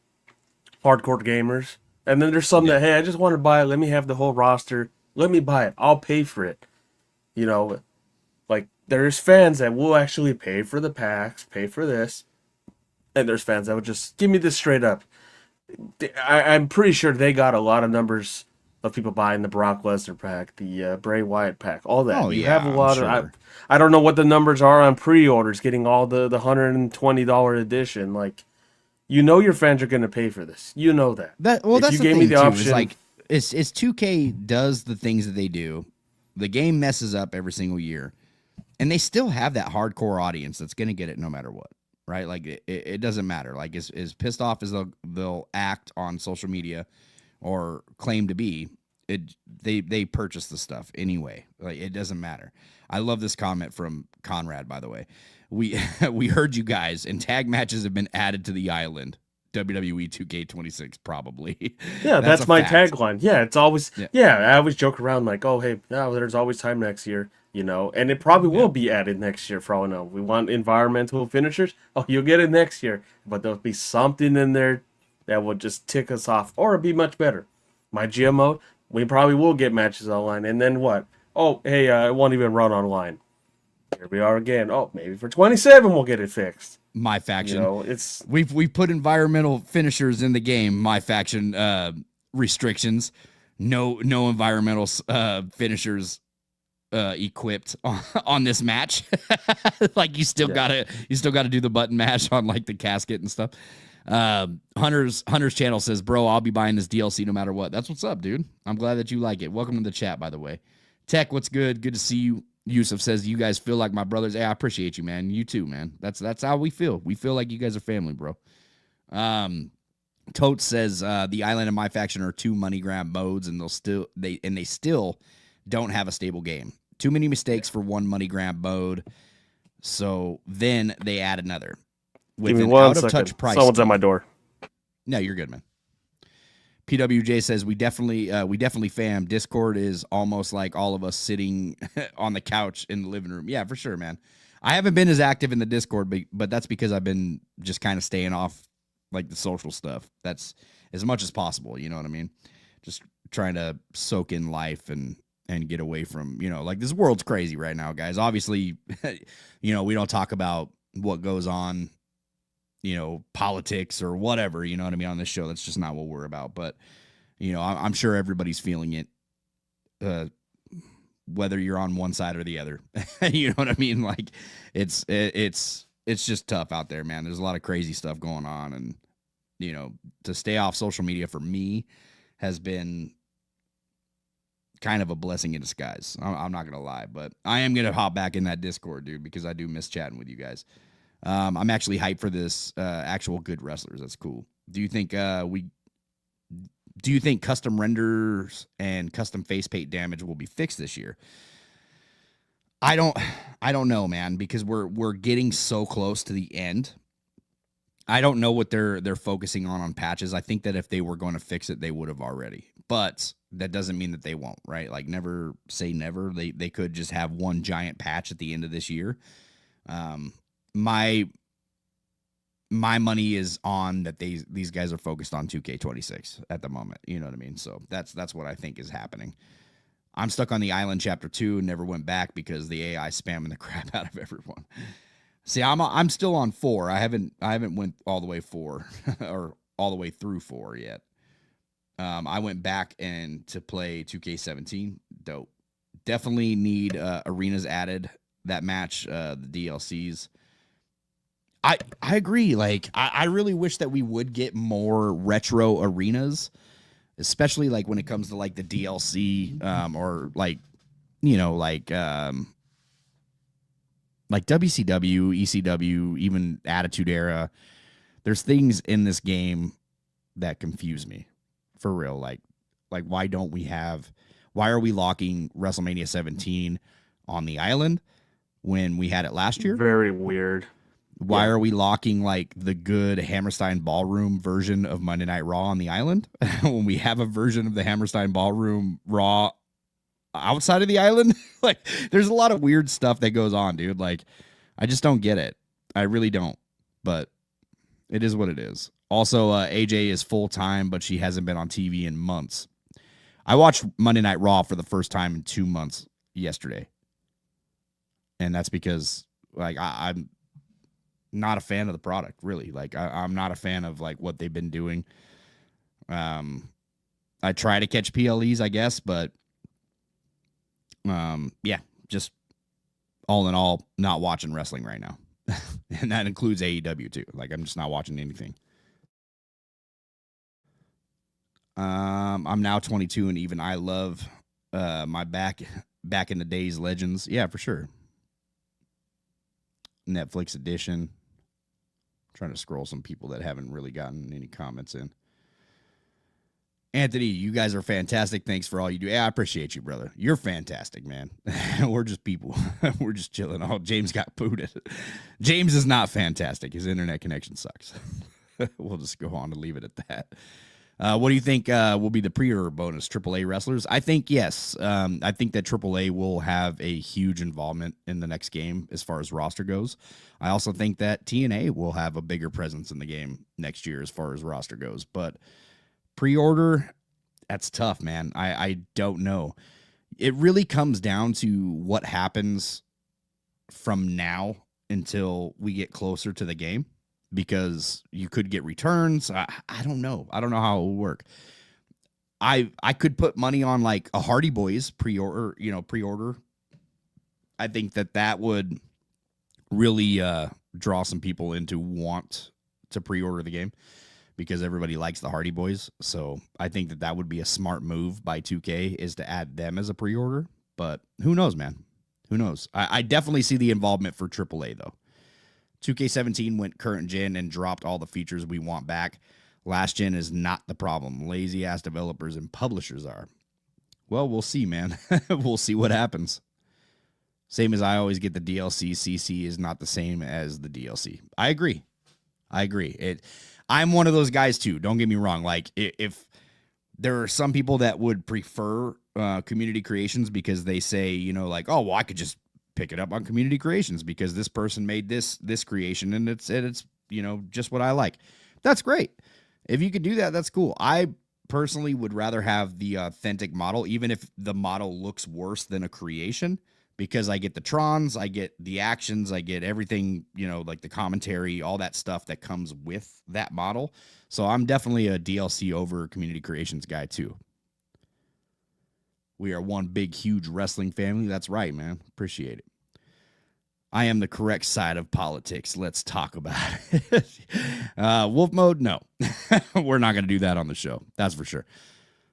hardcore gamers. And then there's some that, hey, I just want to buy it. Let me have the whole roster. Let me buy it. I'll pay for it. Like there's fans that will actually pay for the packs, pay for this. And there's fans that would just give me this straight up. I'm pretty sure they got a lot of numbers of people buying the Brock Lesnar pack, the Bray Wyatt pack, all that. You have a lot of. I don't know what the numbers are on pre-orders, getting all the $120 edition. Like, your fans are going to pay for this. You know that. That's you the gave thing me the too, option. is like it's 2K does the things that they do. The game messes up every single year, and they still have that hardcore audience that's going to get it no matter what, right? Like it doesn't matter. Like as pissed off as they'll act on social media or claim to be, they purchase the stuff anyway. Like it doesn't matter. I love this comment from Conrad, by the way. We we heard you guys, and tag matches have been added to the island. WWE 2K26 probably. Yeah, that's my fact. tagline. Yeah, it's always I always joke around like, oh hey, no, there's always time next year, and it probably will be added next year for all I know. We want environmental finishers. Oh, you'll get it next year, but there'll be something in there that will just tick us off, or it'll be much better. My GMO, we probably will get matches online, and then what? Oh, hey, it won't even run online. Here we are again. Oh, maybe for 27 we'll get it fixed. My faction. It's we've put environmental finishers in the game. My faction restrictions. No environmental finishers equipped on this match. Like you still gotta do the button mash on like the casket and stuff. Hunter's channel says, bro, I'll be buying this DLC no matter what. That's what's up, dude. I'm glad that you like it. Welcome to the chat, by the way. Tech, what's good? Good to see you. Yusuf says, you guys feel like my brothers. Hey, I appreciate you, man. You too, man. That's how we feel. We feel like you guys are family, bro. Totes says, the island and my faction are 2 money grab modes, and they still don't have a stable game. Too many mistakes for 1 money grab mode. So then they add another. With Give me an 1 out of second. touch price. Someone's at my door. No, you're good, man. PWJ says we definitely fam. Discord is almost like all of us sitting on the couch in the living room. Yeah, for sure, man. I haven't been as active in the Discord, but that's because I've been just kind of staying off like the social stuff. That's as much as possible. You know what I mean? Just trying to soak in life and get away from, like this world's crazy right now, guys. Obviously, we don't talk about what goes on, politics or whatever, you know what I mean, on this show. That's just not what we're about. But, I'm sure everybody's feeling it, whether you're on one side or the other. You know what I mean? Like it's just tough out there, man. There's a lot of crazy stuff going on. And, to stay off social media for me has been kind of a blessing in disguise. I'm not going to lie, but I am going to hop back in that Discord, dude, because I do miss chatting with you guys. I'm actually hyped for this actual good wrestlers. That's cool. Do you think custom renders and custom face paint damage will be fixed this year? I don't know, man, because we're getting so close to the end. I don't know what they're focusing on patches. I think that if they were going to fix it, they would have already. But that doesn't mean that they won't, right? Like never say never. They could just have one giant patch at the end of this year. My money is on that these guys are focused on 2K26 at the moment. You know what I mean? So that's what I think is happening. I'm stuck on the island chapter 2 and never went back because the AI spamming the crap out of everyone. See, I'm still on 4. I haven't went all the way 4 or all the way through 4 yet. I went back and to play 2K17. Dope. Definitely need arenas added. That match, the DLCs. I agree. Like, I really wish that we would get more retro arenas, especially like when it comes to like the DLC, or like, like WCW, ECW, even Attitude Era. There's things in this game that confuse me for real. Like why are we locking WrestleMania 17 on the island when we had it last year? Very weird. Why are we locking like the good Hammerstein Ballroom version of Monday Night Raw on the island when we have a version of the Hammerstein Ballroom Raw outside of the island? Like, there's a lot of weird stuff that goes on, dude. Like, I just don't get it. I really don't. But it is what it is. Also, AJ is full time, but she hasn't been on TV in months. I watched Monday Night Raw for the first time in 2 months yesterday, and that's because like I'm not a fan of the product, really. Like I'm not a fan of like what they've been doing. I try to catch PLEs, I guess, but yeah, just all in all, not watching wrestling right now. And that includes AEW too. Like I'm just not watching anything. I'm now 22, and even I love my back in the days legends. Yeah, for sure. Netflix edition. Trying to scroll some people that haven't really gotten any comments in. Anthony, you guys are fantastic. Thanks for all you do. Yeah, I appreciate you, brother. You're fantastic, man. We're just people. We're just chilling. Oh, James got booted. James is not fantastic. His internet connection sucks. We'll just go on and leave it at that. What do you think will be the pre-order bonus? AAA wrestlers? I think yes. I think that AAA will have a huge involvement in the next game as far as roster goes. I also think that TNA will have a bigger presence in the game next year as far as roster goes. But pre-order, that's tough, man. I don't know. It really comes down to what happens from now until we get closer to the game, because you could get returns. I don't know. I don't know how it will work. I could put money on like a Hardy Boys pre-order. I think that would really draw some people into want to pre-order the game, because everybody likes the Hardy Boys. So I think that would be a smart move by 2K, is to add them as a pre-order. But who knows, man? Who knows? I definitely see the involvement for AAA, though. 2K17 went current gen and dropped all the features we want back. Last gen is not the problem. Lazy-ass developers and publishers are. Well, we'll see, man. We'll see what happens. Same as I always get the DLC. CC is not the same as the DLC. I agree. I'm one of those guys too. Don't get me wrong. Like, if there are some people that would prefer community creations because they say, like, oh, well, I could just pick it up on community creations because this person made this creation and it's just what I like. That's great. If you could do that, that's cool. I personally would rather have the authentic model, even if the model looks worse than a creation, because I get the Trons, I get the actions, I get everything, like the commentary, all that stuff that comes with that model. So I'm definitely a DLC over community creations guy too. We are one big, huge wrestling family. That's right, man. Appreciate it. I am the correct side of politics. Let's talk about it. Wolf mode? No. We're not going to do that on the show. That's for sure.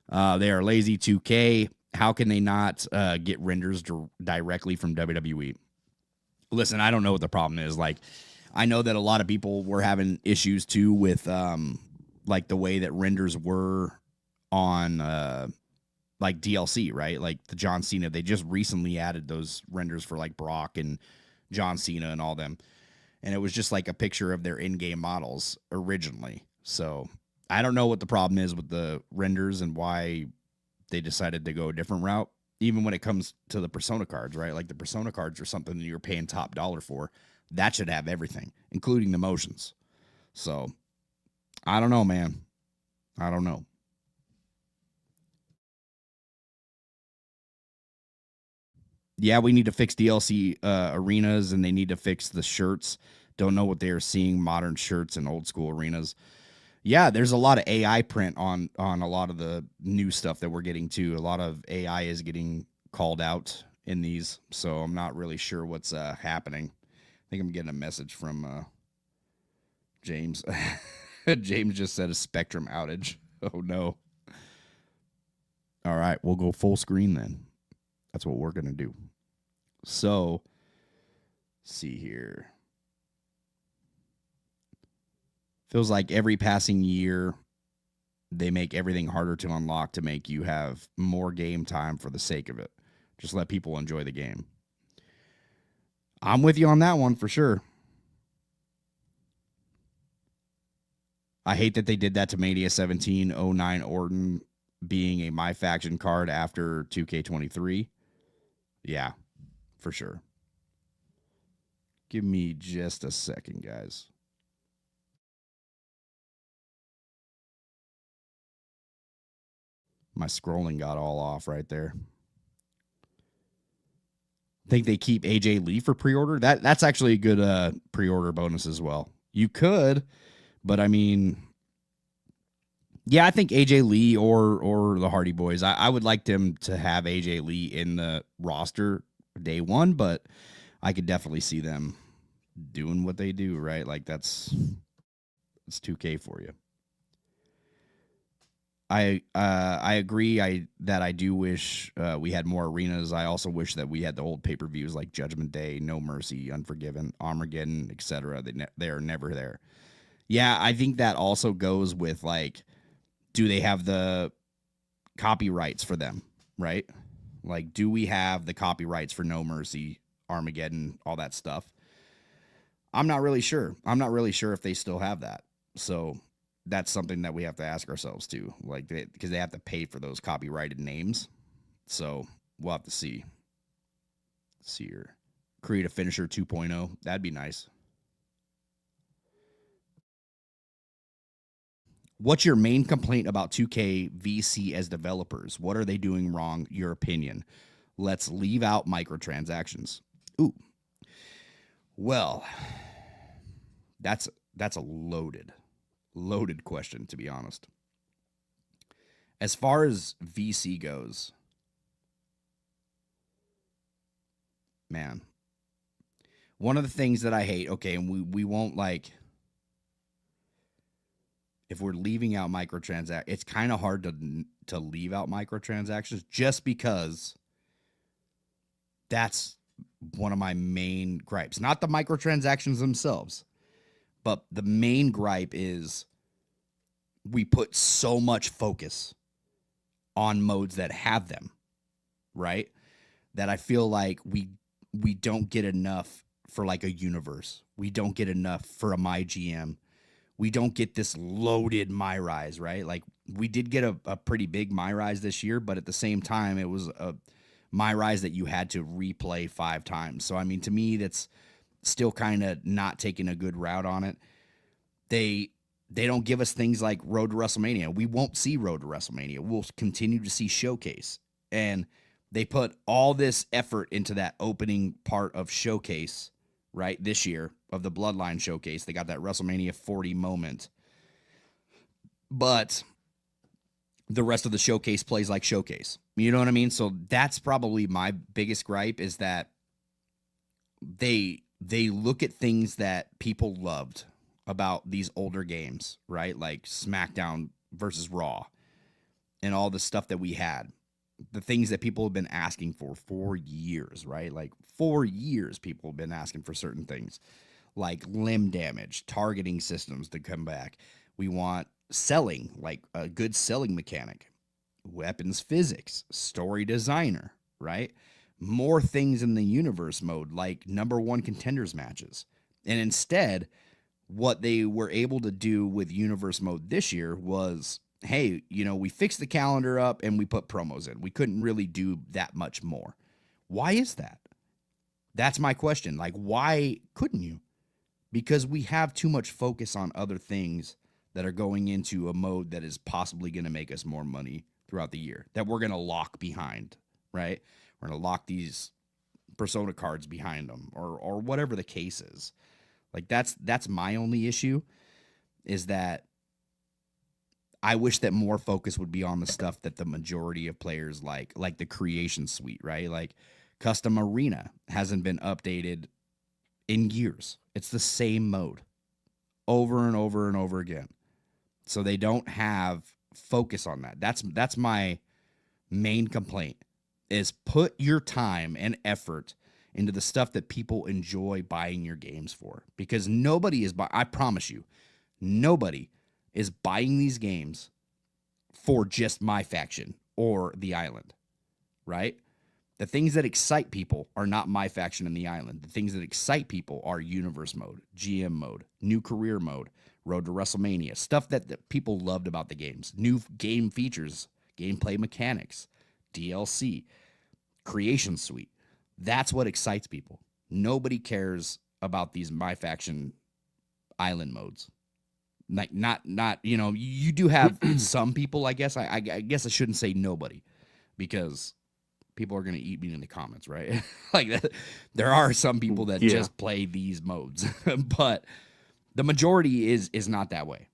They are lazy 2K. How can they not get renders directly from WWE? Listen, I don't know what the problem is. Like, I know that a lot of people were having issues too with like the way that renders were on like DLC, right? Like the John Cena, they just recently added those renders for like Brock and John Cena and all them. And it was just like a picture of their in-game models originally. So I don't know what the problem is with the renders and why they decided to go a different route. Even when it comes to the Persona cards, right? Like the Persona cards are something that you're paying top dollar for. That should have everything, including the motions. So I don't know, man. I don't know. Yeah, we need to fix DLC arenas, and they need to fix the shirts. Don't know what they are seeing, modern shirts and old school arenas. Yeah, there's a lot of AI print on a lot of the new stuff that we're getting to. A lot of AI is getting called out in these, so I'm not really sure what's happening. I think I'm getting a message from James. James just said a Spectrum outage. Oh, no. All right, we'll go full screen then. That's what we're going to do. So, see here. Feels like every passing year, they make everything harder to unlock to make you have more game time for the sake of it. Just let people enjoy the game. I'm with you on that one for sure. I hate that they did that to Mania 17, 09 Orton being a My Faction card after 2K23. Yeah, for sure. Give me just a second, guys. My scrolling got all off right there. Think they keep AJ Lee for pre-order? That's actually a good pre-order bonus as well. You could, but I mean, yeah, I think AJ Lee or the Hardy Boys. I would like them to have AJ Lee in the roster day one, but I could definitely see them doing what they do, right? Like it's 2K for you. I agree. I do wish we had more arenas. I also wish that we had the old pay-per-views like Judgment Day, No Mercy, Unforgiven, Armageddon, etc. They are never there. Yeah, I think that also goes with like, do they have the copyrights for them, right? Like, do we have the copyrights for No Mercy, Armageddon, all that stuff? I'm not really sure. I'm not really sure if they still have that. So that's something that we have to ask ourselves too, like because they have to pay for those copyrighted names. So we'll have to see. Let's see here, create a finisher 2.0. That'd be nice. What's your main complaint about 2K VC as developers? What are they doing wrong? Your opinion. Let's leave out microtransactions. Ooh. Well, that's a loaded question, to be honest. As far as VC goes, man, one of the things that I hate, okay, and we won't like, if we're leaving out microtransactions, it's kind of hard to leave out microtransactions just because that's one of my main gripes. Not the microtransactions themselves, but the main gripe is we put so much focus on modes that have them, right? That I feel like we don't get enough for like a universe. We don't get enough for a my GM. We don't get this loaded my rise, right? Like we did get a pretty big my rise this year, but at the same time, it was a my rise that you had to replay 5 times. So I mean, to me, that's still kind of not taking a good route on it. They don't give us things like Road to WrestleMania. We won't see Road to WrestleMania. We'll continue to see Showcase. And they put all this effort into that opening part of Showcase, right, this year, of the Bloodline Showcase. They got that WrestleMania 40 moment. But the rest of the Showcase plays like Showcase. You know what I mean? So that's probably my biggest gripe, is that they look at things that people loved about these older games, right? Like SmackDown versus Raw and all the stuff that we had. The things that people have been asking for years, right? Like 4 years, people have been asking for certain things like limb damage, targeting systems to come back. We want selling, like a good selling mechanic, weapons physics, story designer, right? More things in the universe mode, like number 1 contenders matches. And instead, what they were able to do with universe mode this year was, hey, you know, we fixed the calendar up and we put promos in. We couldn't really do that much more. Why is that? That's my question. Like, why couldn't you? Because we have too much focus on other things that are going into a mode that is possibly going to make us more money throughout the year, that we're going to lock behind, right? We're going to lock these persona cards behind them, or whatever the case is. Like that's my only issue, is that I wish that more focus would be on the stuff that the majority of players like the creation suite, right? Like custom arena hasn't been updated in years. It's the same mode over and over and over again. So they don't have focus on that. That's my main complaint, is put your time and effort into the stuff that people enjoy buying your games for. Because nobody is I promise you, nobody is buying these games for just my faction or the island, right? The things that excite people are not my faction and the island. The things that excite people are universe mode, GM mode, new career mode, Road to WrestleMania, stuff that people loved about the games, new game features, gameplay mechanics, DLC, creation suite. That's what excites people. Nobody cares about these my faction island modes. Like not you know, you do have some people, I guess. I guess I shouldn't say nobody, because people are going to eat me in the comments, right? Like that, there are some people that just play these modes, but the majority is not that way.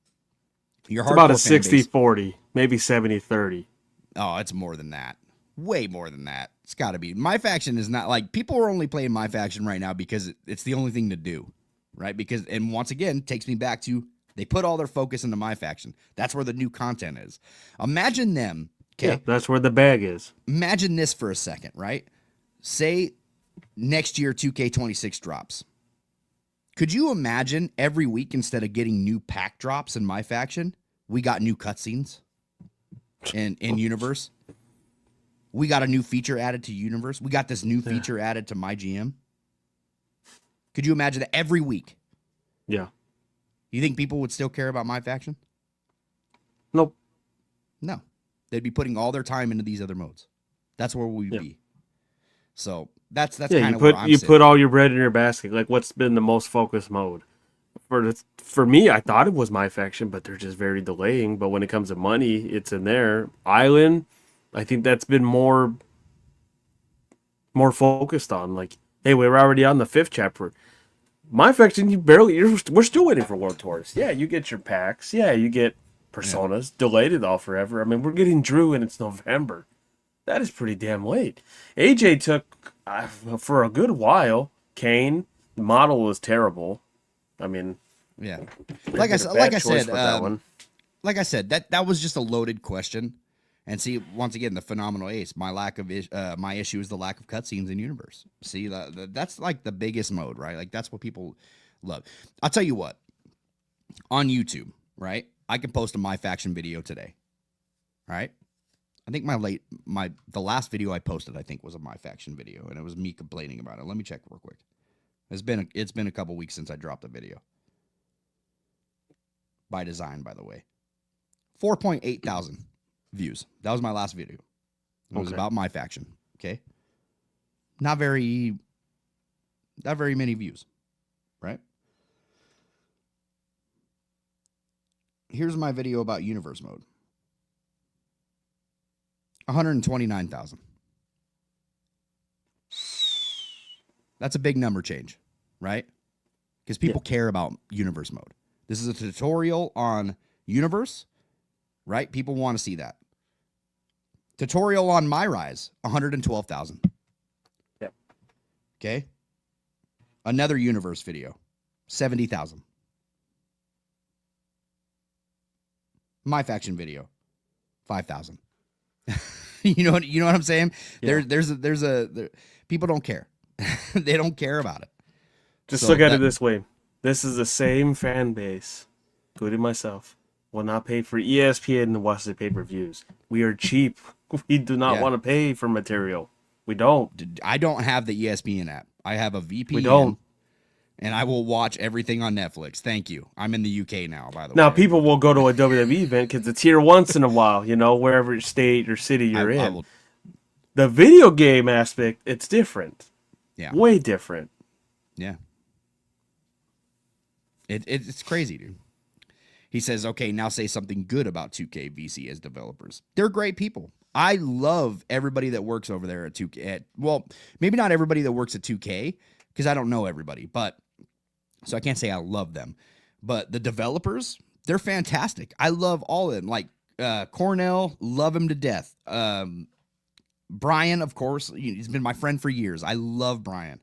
It's about a 60-40, maybe 70-30. Oh, it's more than that. Way more than that. It's got to be. My faction is not like, people are only playing my faction right now because it's the only thing to do, right? Because, and once again, takes me back to They put all their focus into my faction. That's where the new content is. Imagine them. Okay. Yeah, that's where the bag is. Imagine this for a second, right? Say next year 2K26 drops. Could you imagine every week instead of getting new pack drops in my faction, we got new cutscenes in universe? We got a new feature added to universe. We got this new feature added to my GM. Could you imagine that every week? Yeah. You think people would still care about my faction? Nope. No. They'd be putting all their time into these other modes. That's where we'd be. So that's kind of where I'm sitting. Put all your bread in your basket. Like, what's been the most focused mode? For me, I thought it was my faction, but they're just very delaying. But when it comes to money, it's in there. Island, I think that's been more focused on. Like, hey, we're already on the 5th chapter. My faction, we're still waiting for World Tours. Yeah, you get your packs. Yeah, you get personas. Yeah. Delayed it all forever. I mean, we're getting Drew and it's November. That is pretty damn late. AJ took, for a good while, Kane. The model was terrible. I mean, yeah. Like I said, that was just a loaded question. And see, once again, the phenomenal ace. My issue is the lack of cutscenes in universe. See, that's like the biggest mode, right? Like that's what people love. I'll tell you what. On YouTube, right? I can post a my faction video today. Right? I think the last video I posted, I think, was a my faction video, and it was me complaining about it. Let me check real quick. It's been a couple weeks since I dropped a video. By design, by the way. 4.8 thousand views. That was my last video. It was about my faction. Okay. Not very many views. Right? Here's my video about universe mode. 129,000. That's a big number change, right? Because people care about universe mode. This is a tutorial on universe, right? People want to see that. Tutorial on My Rise, 112,000. Yep. Okay. Another universe video, 70,000. My faction video, 5,000. You know what I'm saying? Yeah. There's people don't care. They don't care about it. Just look at it this way. This is the same fan base, including myself, will not pay for ESPN and watch the pay-per-views. We are cheap. We do not want to pay for material. We don't. I don't have the ESPN app. I have a VPN. We don't. And I will watch everything on Netflix. Thank you. I'm in the UK now, by the way. Now, people will go to a WWE event because it's here once in a while, wherever state or city you're in. The video game aspect, it's different. Yeah. Way different. Yeah. It's crazy, dude. He says, okay, now say something good about 2K VC as developers. They're great people. I love everybody that works over there at 2K. Well, maybe not everybody that works at 2K, because I don't know everybody, so I can't say I love them. But the developers, they're fantastic. I love all of them. Like Cornell, love him to death. Brian, of course, he's been my friend for years. I love Brian.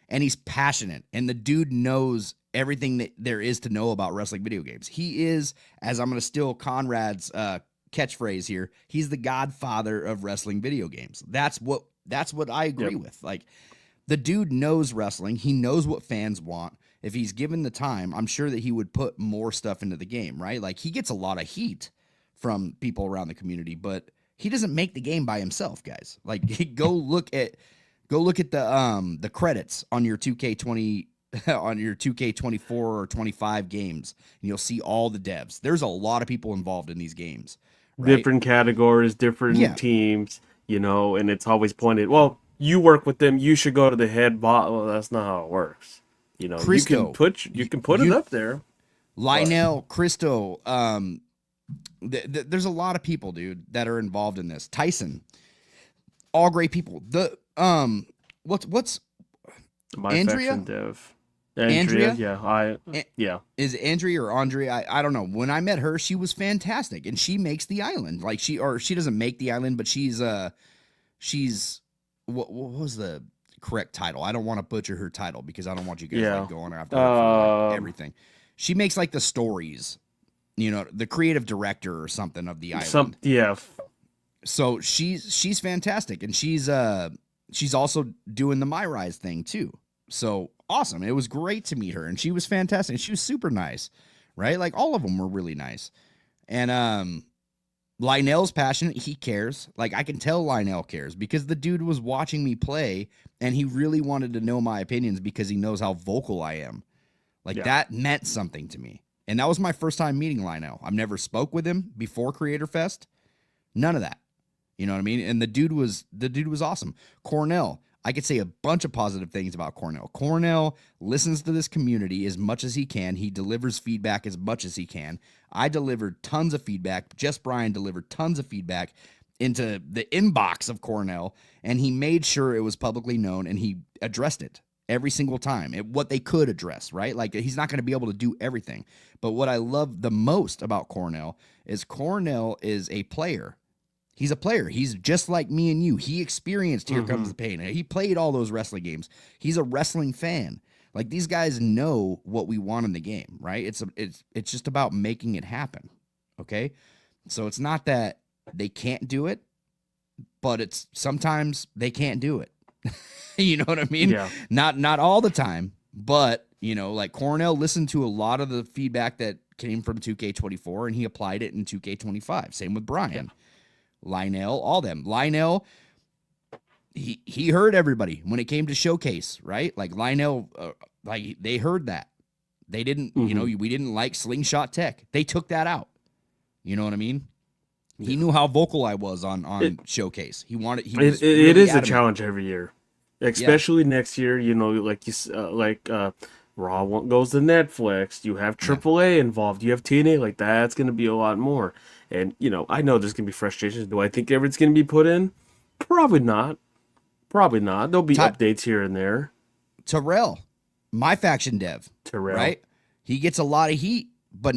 And he's passionate. And the dude knows everything that there is to know about wrestling video games. He is, as I'm going to steal Conrad's catchphrase here, he's the godfather of wrestling video games. That's what I agree with. Like, the dude knows wrestling. He knows what fans want. If he's given the time, I'm sure that he would put more stuff into the game, right? Like, he gets a lot of heat from people around the community, but he doesn't make the game by himself, guys. Like, go look at the credits on your 2K20 on your 2K24 or 25 games, and you'll see all the devs. There's a lot of people involved in these games. Right? Different categories, different teams, and it's always pointed, well, you work with them, you should go to the head bot. Well, that's not how it works. Christo, you can put it up there. Lionel, Christo, there's a lot of people, dude, that are involved in this. Tyson, all great people. The what's my Andrea? Faction dev. Andrea? Yeah. Is it Andrea or Andrea? I don't know. When I met her, she was fantastic, and she makes the island. Like she doesn't make the island, but she's what was the correct title? I don't want to butcher her title because I don't want you guys going after her for everything. She makes like the stories the creative director or something of the island. Yeah. So she's fantastic, and she's also doing the My Rise thing too. So awesome. It was great to meet her, and she was fantastic. She was super nice, right? Like all of them were really nice. And Lionel's passionate. He cares. Like I can tell Lionel cares because the dude was watching me play, and he really wanted to know my opinions because he knows how vocal I am. Like that meant something to me. And that was my first time meeting Lionel. I've never spoke with him before Creator Fest. None of that. You know what I mean? And the dude was awesome. Cornell, I could say a bunch of positive things about Cornell. Cornell listens to this community as much as he can. He delivers feedback as much as he can. I delivered tons of feedback. Jess Bryan delivered tons of feedback into the inbox of Cornell, and he made sure it was publicly known, and he addressed it every single time. What they could address, right? Like he's not going to be able to do everything. But what I love the most about Cornell is a player. He's a player. He's just like me and you. He experienced Here Comes the Pain. He played all those wrestling games. He's a wrestling fan. Like these guys know what we want in the game, right? It's just about making it happen. Okay? So it's not that they can't do it, but it's sometimes they can't do it. You know what I mean? Yeah. Not all the time, but like Cornell listened to a lot of the feedback that came from 2K24 and he applied it in 2K25. Same with Brian. Yeah. Lionel, all them. Lionel, he heard everybody when it came to Showcase, right? Like Lionel, like they heard that. They didn't, we didn't like Slingshot Tech. They took that out. You know what I mean? He knew how vocal I was on Showcase. It is a challenge every year, especially next year. Raw goes to Netflix. You have AAA involved. You have TNA. Like that's going to be a lot more. And I know there's going to be frustrations. Do I think everything's going to be put in? Probably not. There'll be updates here and there. Terrell, my faction dev. Terrell, right? He gets a lot of heat, but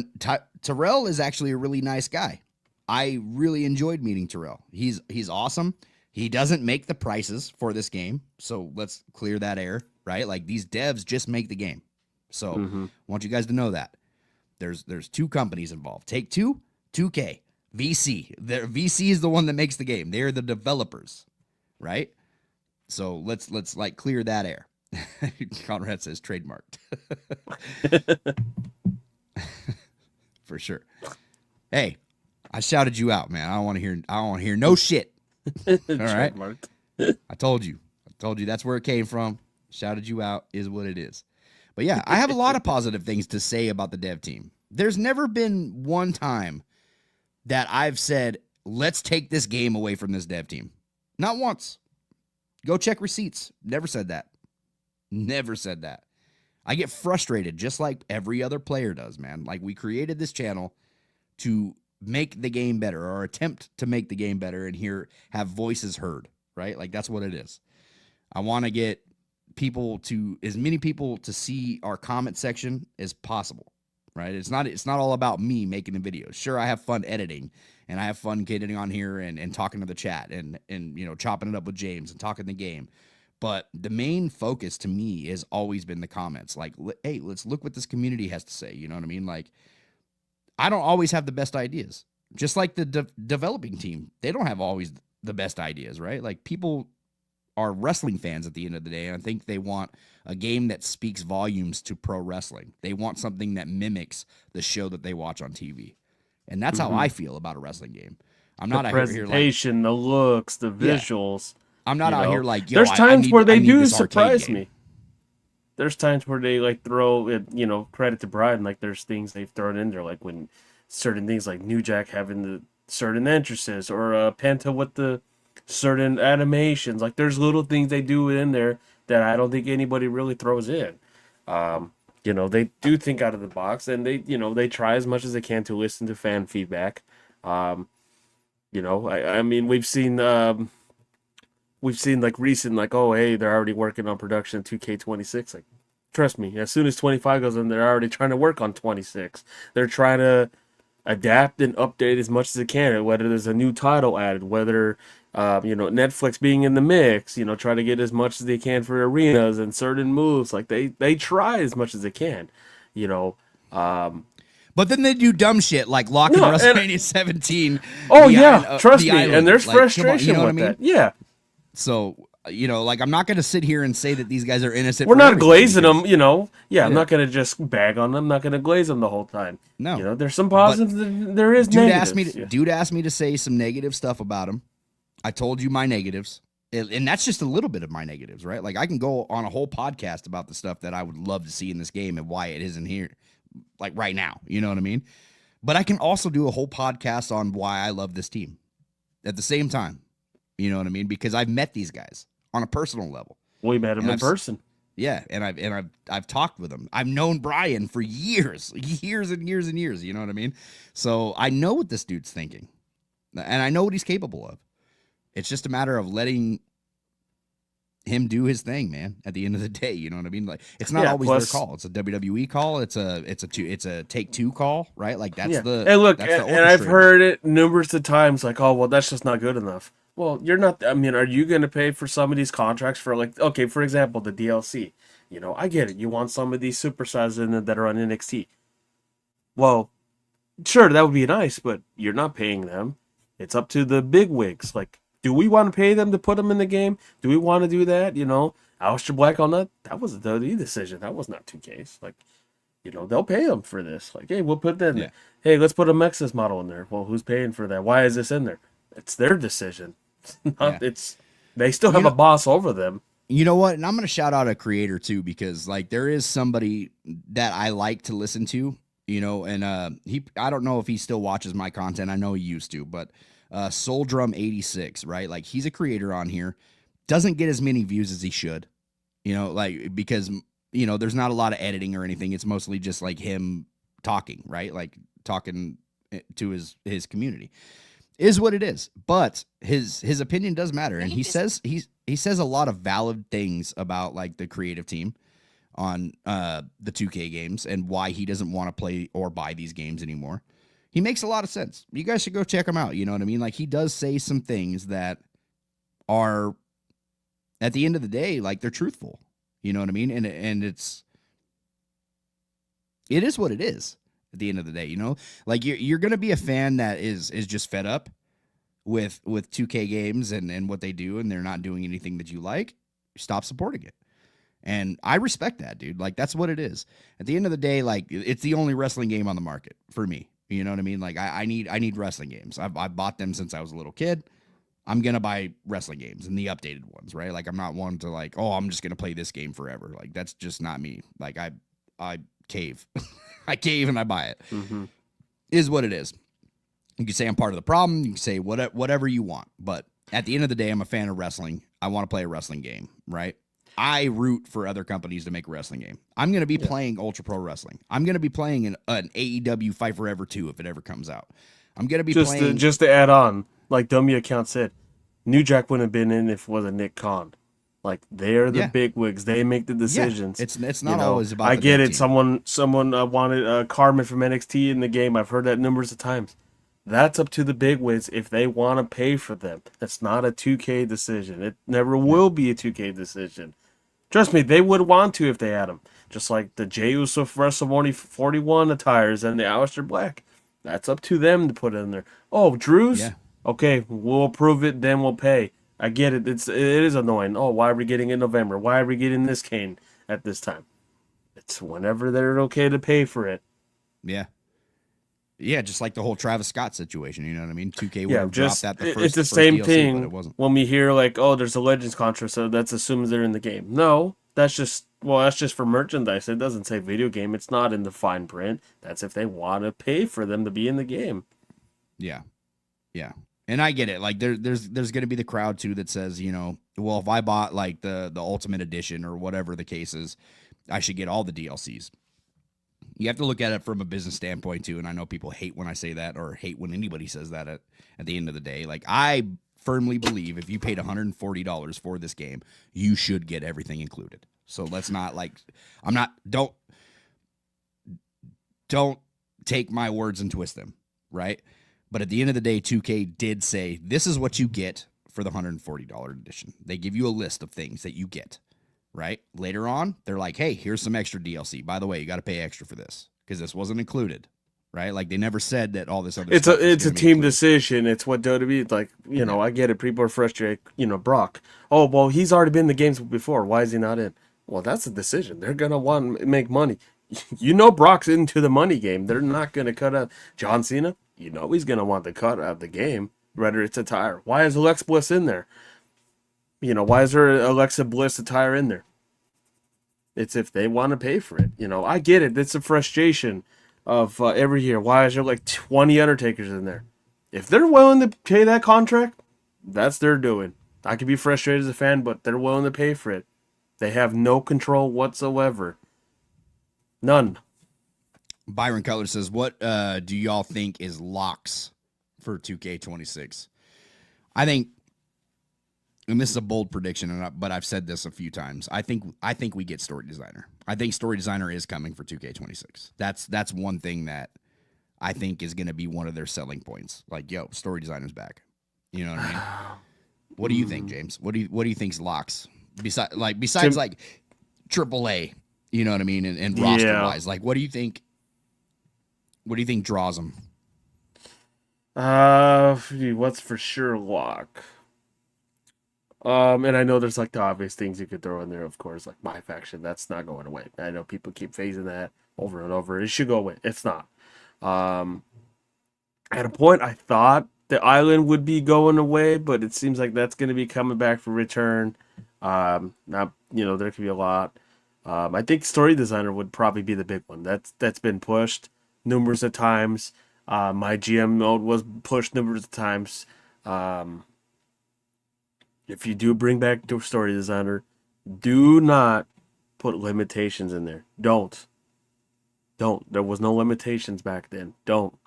Terrell is actually a really nice guy. I really enjoyed meeting Terrell. He's awesome. He doesn't make the prices for this game, so let's clear that air, right? Like these devs just make the game. So I want you guys to know that. There's two companies involved. Take-Two, 2K, VC. VC is the one that makes the game. They're the developers, right? So let's like clear that air. Conrad says trademarked. For sure. Hey, I shouted you out, man. I don't want to hear no shit. All right. I told you that's where it came from. Shouted you out is what it is. But yeah, I have a lot of positive things to say about the dev team. There's never been one time that I've said, let's take this game away from this dev team. Not once. Go check receipts. Never said that. Never said that. I get frustrated just like every other player does, man. Like we created this channel to make the game better or attempt to make the game better and have voices heard, right? Like that's what it is. I want to get as many people to see our comment section as possible, right? It's not all about me making the videos. Sure, I have fun editing and I have fun getting on here and talking to the chat and chopping it up with James and talking the game. But the main focus to me has always been the comments. Like, hey, let's look what this community has to say. You know what I mean? Like, I don't always have the best ideas. Just like the developing team, they don't have always the best ideas, right? Like, people are wrestling fans at the end of the day, and I think they want a game that speaks volumes to pro wrestling. They want something that mimics the show that they watch on TV. And that's how I feel about a wrestling game. I'm not the out here like... presentation, the looks, the visuals. Yeah. I'm not out here like, yo, there's times where they do surprise me. There's times where they like throw it, credit to Brian. Like there's things they've thrown in there, like when certain things like New Jack having the certain entrances or Penta with the certain animations. Like there's little things they do in there that I don't think anybody really throws in. They do think out of the box and they try as much as they can to listen to fan feedback. I mean, we've seen like recent, like, oh, hey, they're already working on production 2K26. Like, trust me, as soon as 25 goes in, they're already trying to work on 26. They're trying to adapt and update as much as they can, whether there's a new title added, whether, Netflix being in the mix, try to get as much as they can for arenas and certain moves. Like, they try as much as they can, But But then they do dumb shit like locking WrestleMania 17. Oh yeah, trust me. And there's frustration on, with that. Yeah. So like I'm not going to sit here and say that these guys are innocent. We're not glazing them, Yeah, I'm not going to just bag on them. I'm not going to glaze them the whole time. No, there's some positives. There is negatives. Dude asked me to say some negative stuff about him. I told you my negatives. And that's just a little bit of my negatives, right? Like I can go on a whole podcast about the stuff that I would love to see in this game and why it isn't here, like right now. You know what I mean? But I can also do a whole podcast on why I love this team at the same time. You know what I mean? Because I've met these guys on a personal level. We met them in person. Yeah, and I've talked with them. I've known Brian for years and years and years. You know what I mean? So I know what this dude's thinking, and I know what he's capable of. It's just a matter of letting him do his thing, man. At the end of the day, you know what I mean? Like it's not always their call. It's a WWE call. It's a take two call, right? Like that's the and look, and I've heard it numerous of times. Like, oh well, that's just not good enough. Well, you're not. I mean, are you going to pay for some of these contracts for like, okay, for example, the DLC? I get it. You want some of these superstars in that are on NXT. Well, sure, that would be nice, but you're not paying them. It's up to the big wigs. Like, do we want to pay them to put them in the game? Do we want to do that? Aleister Black on that was a WWE decision. That was not 2K's. Like, they'll pay them for this. Like, hey, we'll put that in there. Hey, let's put a Mexis model in there. Well, who's paying for that? Why is this in there? It's their decision. They still have a boss over them. You know what? And I'm going to shout out a creator too, because like there is somebody that I like to listen to, and I don't know if he still watches my content. I know he used to, but Soul Drum 86, right? Like he's a creator on here, doesn't get as many views as he should, because there's not a lot of editing or anything. It's mostly just like him talking, right? Like talking to his community. Is what it is, but his opinion does matter, and he says a lot of valid things about like the creative team on the 2K games and why he doesn't want to play or buy these games anymore. He makes a lot of sense. You guys should go check him out. You know what I mean? Like he does say some things that are, at the end of the day, like they're truthful. You know what I mean? And it is what it is. At the end of the day, like you're going to be a fan that is just fed up with 2K games and what they do, and they're not doing anything that you like. Stop supporting it. And I respect that, dude. Like that's what it is. At the end of the day, like it's the only wrestling game on the market for me. You know what I mean? Like I need wrestling games. I've bought them since I was a little kid. I'm going to buy wrestling games and the updated ones, right? Like I'm not one to like, oh, I'm just going to play this game forever. Like that's just not me. Like I cave. I cave and I buy it. Mm-hmm. Is what it is. You can say I'm part of the problem. You can say whatever you want. But at the end of the day, I'm a fan of wrestling. I want to play a wrestling game, right? I root for other companies to make a wrestling game. I'm going to be playing Ultra Pro Wrestling. I'm going to be playing an AEW Fight Forever 2 if it ever comes out. I'm going to be playing... Just to add on, like Dummy Account said, New Jack wouldn't have been in if it wasn't Nick Khan. Like they're the bigwigs. They make the decisions. Yeah. It's not always about. I get it. Team. Someone wanted Carmen from NXT in the game. I've heard that numerous of times. That's up to the bigwigs if they want to pay for them. That's not a 2K decision. It never will be a 2K decision. Trust me, they would want to if they had them. Just like the Jey Uso WrestleMania 41 attires and the Aleister Black. That's up to them to put it in there. Oh, Drew's? Yeah. Okay, we'll approve it, then we'll pay. I get it. It is annoying. Oh, why are we getting in November? Why are we getting this Kane at this time? It's whenever they're okay to pay for it. Yeah. Yeah, just like the whole Travis Scott situation, you know what I mean? 2K would have dropped that the first It's the same DLC, thing but it wasn't. when we hear like, oh, there's a Legends contract, so that's assumes they're in the game. No, that's just for merchandise. It doesn't say video game. It's not in the fine print. That's if they want to pay for them to be in the game. Yeah. Yeah. And I get it. Like there's going to be the crowd too that says, well, if I bought like the Ultimate Edition or whatever the case is, I should get all the DLCs. You have to look at it from a business standpoint too. And I know people hate when I say that or hate when anybody says that at the end of the day. Like I firmly believe if you paid $140 for this game, you should get everything included. So let's not like, don't take my words and twist them. Right. But at the end of the day, 2K did say, this is what you get for the $140 edition. They give you a list of things that you get, right? Later on, they're like, hey, here's some extra DLC. By the way, you got to pay extra for this because this wasn't included. right? Like they never said that all this other It's stuff a team decision. It's what WWE like. I get it. People are frustrated. Brock. Oh well, he's already been in the games before. Why is he not in? Well, that's a decision. They're gonna want to make money. Brock's into the money game. They're not gonna cut out John Cena. He's gonna want the cut out of the game, whether it's attire. Why is Alexa Bliss in there? Why is there Alexa Bliss attire in there? It's if they want to pay for it. I get it. It's a frustration of every year. Why is there like 20 Undertakers in there? If they're willing to pay that contract, that's their doing. I could be frustrated as a fan, but they're willing to pay for it. They have no control whatsoever. None. Byron Cutler says, what do y'all think is locks for 2K26? I think, and this is a bold prediction, but I've said this a few times. I think we get story designer. I think story designer is coming for 2K26. That's one thing that I think is going to be one of their selling points. Like, yo, story designer's back. You know what I mean? What do you think, James? What do you think's locks? Besides like AAA, you know what I mean, and roster wise, like what do you think? What do you think draws them? What's for sure lock? And I know there's like the obvious things you could throw in there, of course, like my faction. That's not going away. I know people keep phasing that over and over. It should go away. It's not. At a point, I thought the island would be going away, but it seems like that's going to be coming back for return. There could be a lot. I think story designer would probably be the big one. That's been pushed numerous of times. My GM mode was pushed numerous of times. If you do bring back the story designer, do not put limitations in there. Don't. There was no limitations back then. Don't.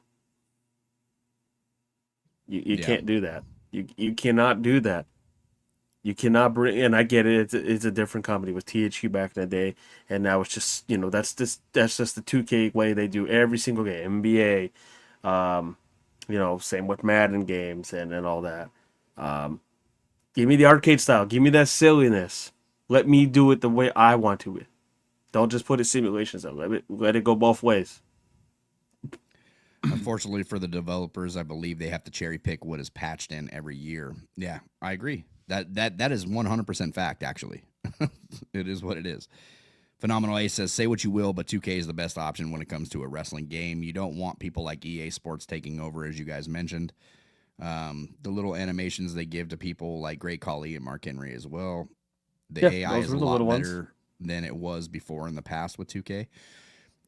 You can't do that. You cannot do that. You cannot bring, and I get it. It's a different company with THQ back in the day, and now it's just that's just the 2K way they do every single game. NBA, same with Madden games and all that. Give me the arcade style. Give me that silliness. Let me do it the way I want to. Don't just put a simulations out. Let it go both ways. Unfortunately for the developers, I believe they have to cherry pick what is patched in every year. Yeah, I agree. That is 100% fact, actually. It is what it is. Phenomenal Ace says, say what you will, but 2K is the best option when it comes to a wrestling game. You don't want people like EA Sports taking over, as you guys mentioned. The little animations they give to people like Great Khali and Mark Henry as well. The AI is a lot better than it was before in the past with 2K.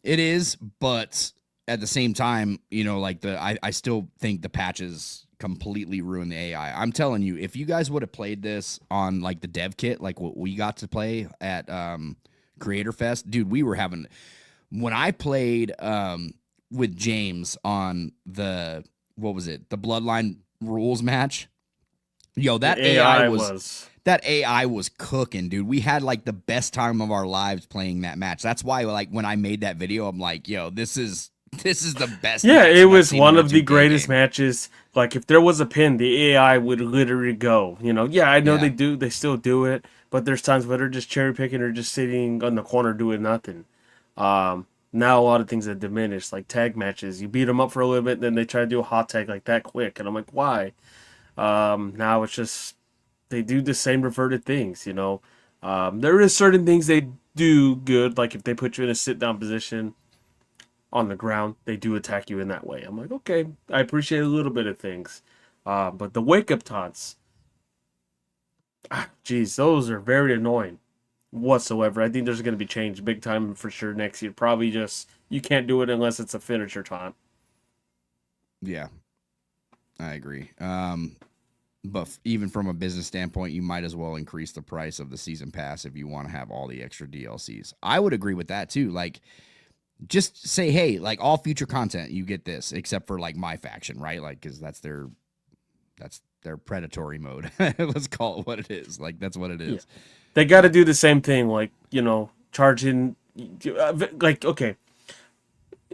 It is, but at the same time, I still think the patches completely ruined the AI. I'm telling you, if you guys would have played this on like the dev kit, like what we got to play at Creator Fest, dude, we were having, when I played with James on the Bloodline Rules match, yo, that AI was cooking, dude. We had like the best time of our lives playing that match. That's why, like, when I made that video, I'm like, yo, this is the best. Yeah, it was one of the greatest matches. Like, if there was a pin, the AI would literally go. I know they still do it, but there's times where they're just cherry picking or just sitting on the corner doing nothing. Now a lot of things have diminished, like tag matches. You beat them up for a little bit, then they try to do a hot tag like that quick, and I'm like, why? Now it's just they do the same reverted things. There is certain things they do good, like if they put you in a sit down position on the ground, they do attack you in that way. I'm like, okay, I appreciate a little bit of things, but the wake up taunts, those are very annoying. Whatsoever. I think there's going to be change big time for sure next year. Probably just you can't do it unless it's a finisher taunt. Yeah, I agree. But even from a business standpoint, you might as well increase the price of the season pass if you want to have all the extra DLCs. I would agree with that too. Like, just say, hey, like all future content, you get this, except for like my faction, right? Like, because that's their predatory mode. Let's call it what it is. Like, that's what it is. Yeah. They got to do the same thing, like, charging, like, okay,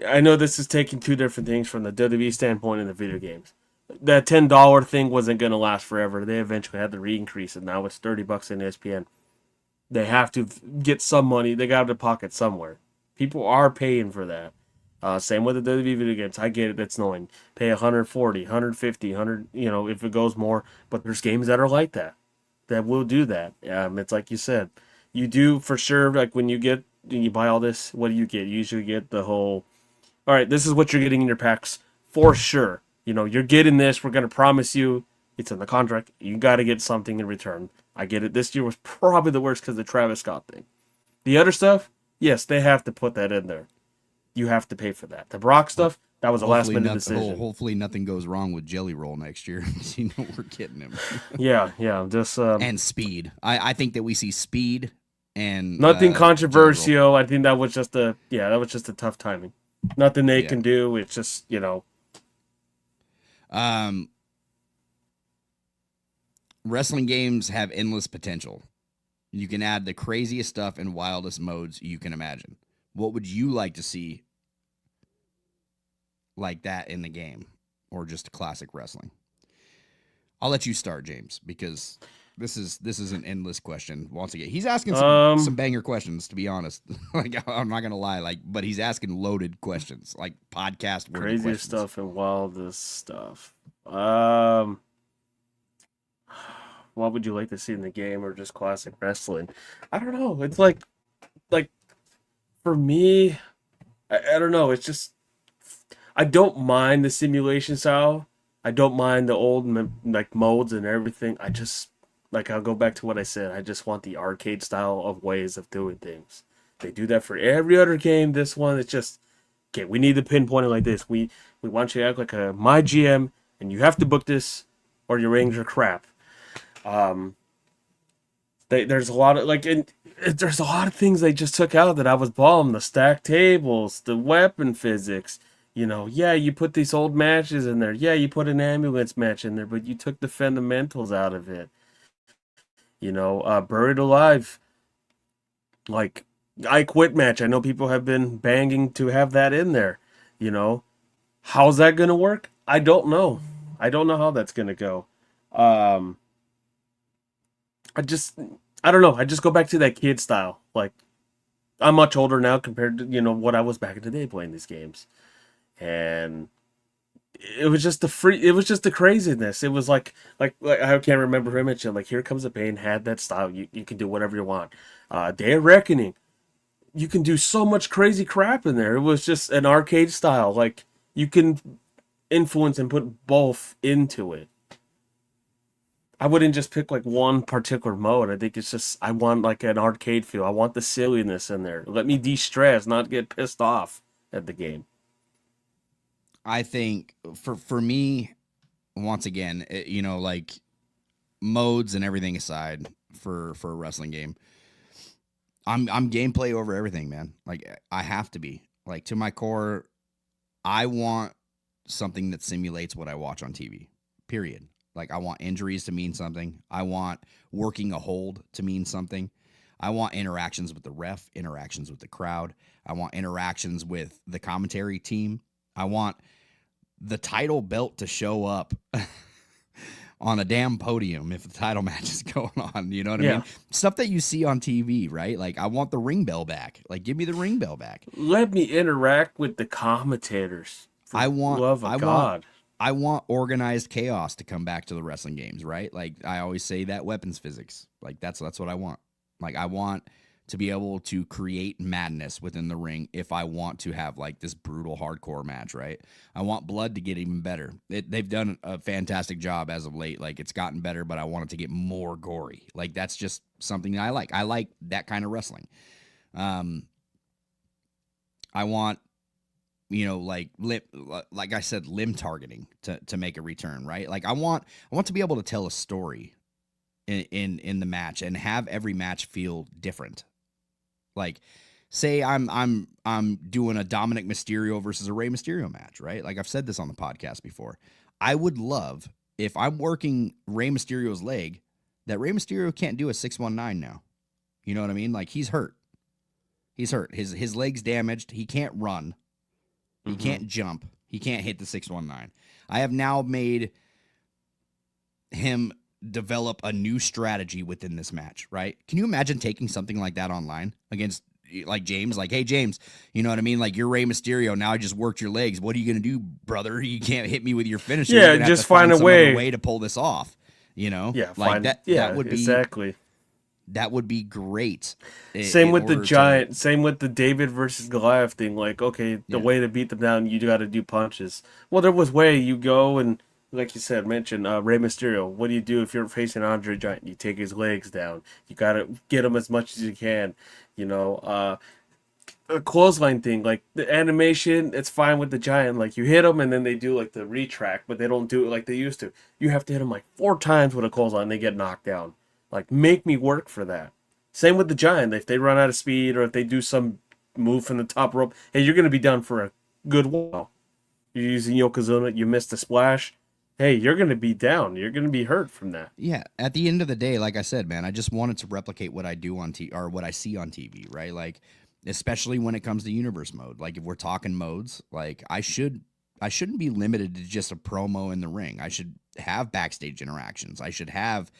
I know this is taking two different things from the WWE standpoint and the video games. That $10 thing wasn't going to last forever. They eventually had to re-increase it. Now it's $30 in ESPN. They have to get some money. They got to pocket somewhere. People are paying for that. Same with the WWE video games. I get it. That's annoying. Pay 140, 150, 100, if it goes more. But there's games that are like that will do that. It's like you said. You do for sure, like when you buy all this, what do you get? You usually get the whole, all right, this is what you're getting in your packs for sure. You're getting this. We're going to promise you. It's in the contract. You got to get something in return. I get it. This year was probably the worst because of the Travis Scott thing. The other stuff, yes, they have to put that in there. You have to pay for that. The Brock stuff, that was a last minute decision. Hopefully nothing goes wrong with Jelly Roll next year. We're getting him. yeah. Just and speed. I think that we see speed and nothing controversial. I think that was just a tough timing. Nothing they can do. It's just wrestling games have endless potential. You can add the craziest stuff and wildest modes you can imagine. What would you like to see like that in the game, or just classic wrestling? I'll let you start, James, because this is an endless question. Once again, he's asking some banger questions. To be honest, I'm not gonna lie, but he's asking loaded questions, like podcast worthy craziest questions. Stuff and wildest stuff. What would you like to see in the game, or just classic wrestling? I don't know. It's like for me, I don't know. It's just I don't mind the simulation style. I don't mind the old modes and everything. I just I'll go back to what I said. I just want the arcade style of ways of doing things. They do that for every other game. This one, it's just okay. We need to pinpoint it like this. We want you to act like a my GM, and you have to book this, or your ratings are crap. There's a lot of there's a lot of things they just took out that I was bummed. The stacked tables, the weapon physics. You put these old matches in there. Yeah, you put an ambulance match in there, but you took the fundamentals out of it. Buried Alive. I Quit match. I know people have been banging to have that in there. How's that going to work? I don't know. I don't know how that's going to go. I don't know. I just go back to that kid style. I'm much older now compared to, what I was back in the day playing these games. And it was just the craziness. It was like I can't remember who mentioned, Here Comes the Pain had that style. You can do whatever you want. Day of Reckoning. You can do so much crazy crap in there. It was just an arcade style. You can influence and put both into it. I wouldn't just pick one particular mode. I think it's just I want an arcade feel. I want the silliness in there. Let me de-stress, not get pissed off at the game. I think for me, once again, modes and everything aside, for a wrestling game, I'm gameplay over everything, man. I have to be. To my core, I want something that simulates what I watch on TV. Period. I want injuries to mean something. I want working a hold to mean something. I want interactions with the ref, interactions with the crowd. I want interactions with the commentary team. I want the title belt to show up on a damn podium if the title match is going on. You know what I mean? Stuff that you see on TV, right? I want the ring bell back. Give me the ring bell back. Let me interact with the commentators. I want God. I want organized chaos to come back to the wrestling games, right? I always say that weapons physics. That's what I want. I want to be able to create madness within the ring if I want to have this brutal hardcore match, right? I want blood to get even better. They've done a fantastic job as of late. It's gotten better, but I want it to get more gory. That's just something that I like. I like that kind of wrestling. I want, like I said, limb targeting to make a return, right? I want to be able to tell a story in the match and have every match feel different. Say I'm doing a Dominic Mysterio versus a Rey Mysterio match, right? I've said this on the podcast before. I would love if I'm working Rey Mysterio's leg that Rey Mysterio can't do a 619 now. You know what I mean? He's hurt. He's hurt. His leg's damaged. He can't run. He can't jump. He can't hit the 619. I have now made him develop a new strategy within this match, right? Can you imagine taking something like that online against like James, like, hey James, you know what I mean? Like, you're Rey Mysterio. Now I just worked your legs. What are you gonna do, brother? You can't hit me with your finisher. Yeah, You're gonna have just to find find a some other way. way to pull this off. You know, Yeah, like fine. that. Yeah, that would be exactly. That would be great. Same with the giant. Same with the David versus Goliath thing. Like, okay, the way to beat them down, you got to do punches. Well, there was way you go and, like you said, mention Rey Mysterio. What do you do if you're facing Andre Giant? You take his legs down. You got to get him as much as you can. You know, a clothesline thing, like the animation, it's fine with the Giant. Like, you hit them and then they do like the retract, but they don't do it like they used to. You have to hit them like 4 times with a clothesline and they get knocked down. Like, make me work for that. Same with the Giant. If they run out of speed or if they do some move from the top rope, hey, you're going to be down for a good while. You're using Yokozuna, you missed a splash. Hey, you're going to be down. You're going to be hurt from that. Yeah. At the end of the day, like I said, man, I just wanted to replicate what I do on TV or what I see on TV, right? Like, especially when it comes to universe mode. Like, if we're talking modes, like I shouldn't be limited to just a promo in the ring. I should have backstage interactions. I should have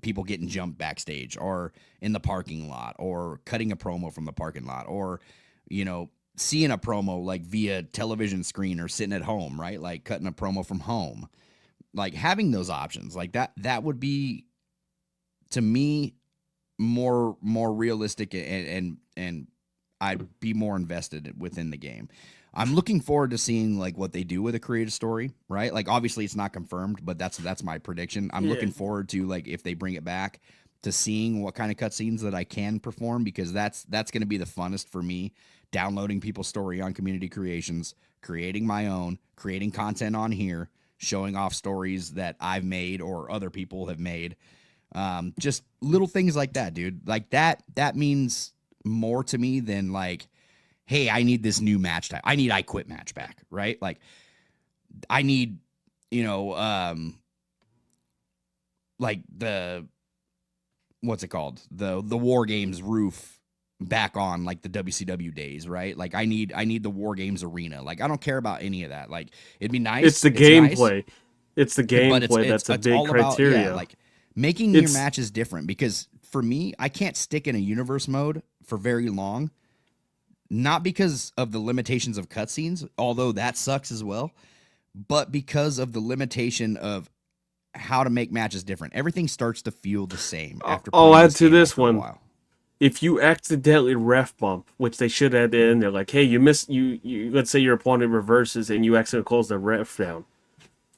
people getting jumped backstage or in the parking lot or cutting a promo from the parking lot or, you know, seeing a promo like via television screen or sitting at home, right? Like cutting a promo from home, like having those options like that would be, to me, more realistic and I'd be more invested within the game. I'm looking forward to seeing like what they do with a creative story, right? Like obviously it's not confirmed, but that's my prediction. I'm looking forward to, like, if they bring it back, to seeing what kind of cutscenes that I can perform, because that's going to be the funnest for me. Downloading people's story on Community Creations, creating my own, creating content on here, showing off stories that I've made or other people have made. Just little things like that, dude. Like that means more to me than like, hey, I need this new match type. I need I Quit match back, right? Like, I need, you know, like the, what's it called? The War Games roof back on, like the WCW days, right? Like, I need the War Games arena. Like, I don't care about any of that. Like, it'd be nice. It's the gameplay. Nice. It's the gameplay that's a big criteria. About, like, making your matches different, because for me, I can't stick in a universe mode for very long. Not because of the limitations of cutscenes, although that sucks as well, but because of the limitation of how to make matches different. Everything starts to feel the same after. I'll add to this one. If you accidentally ref bump, which they should add in there, like, hey, you miss you. Let's say your opponent reverses and you accidentally close the ref down.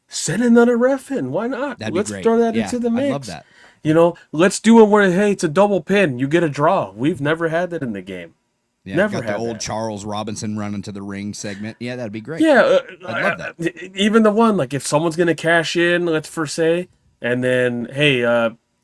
Send another ref in. Why not? Let's throw that into the mix. I love that. You know, let's do it where, hey, it's a double pin. You get a draw. We've never had that in the game. Yeah, never got the old Charles Robinson run into the ring segment. Yeah, that'd be great. Yeah, I'd love that. Even the one, like, if someone's gonna cash in, let's first say, and then, hey,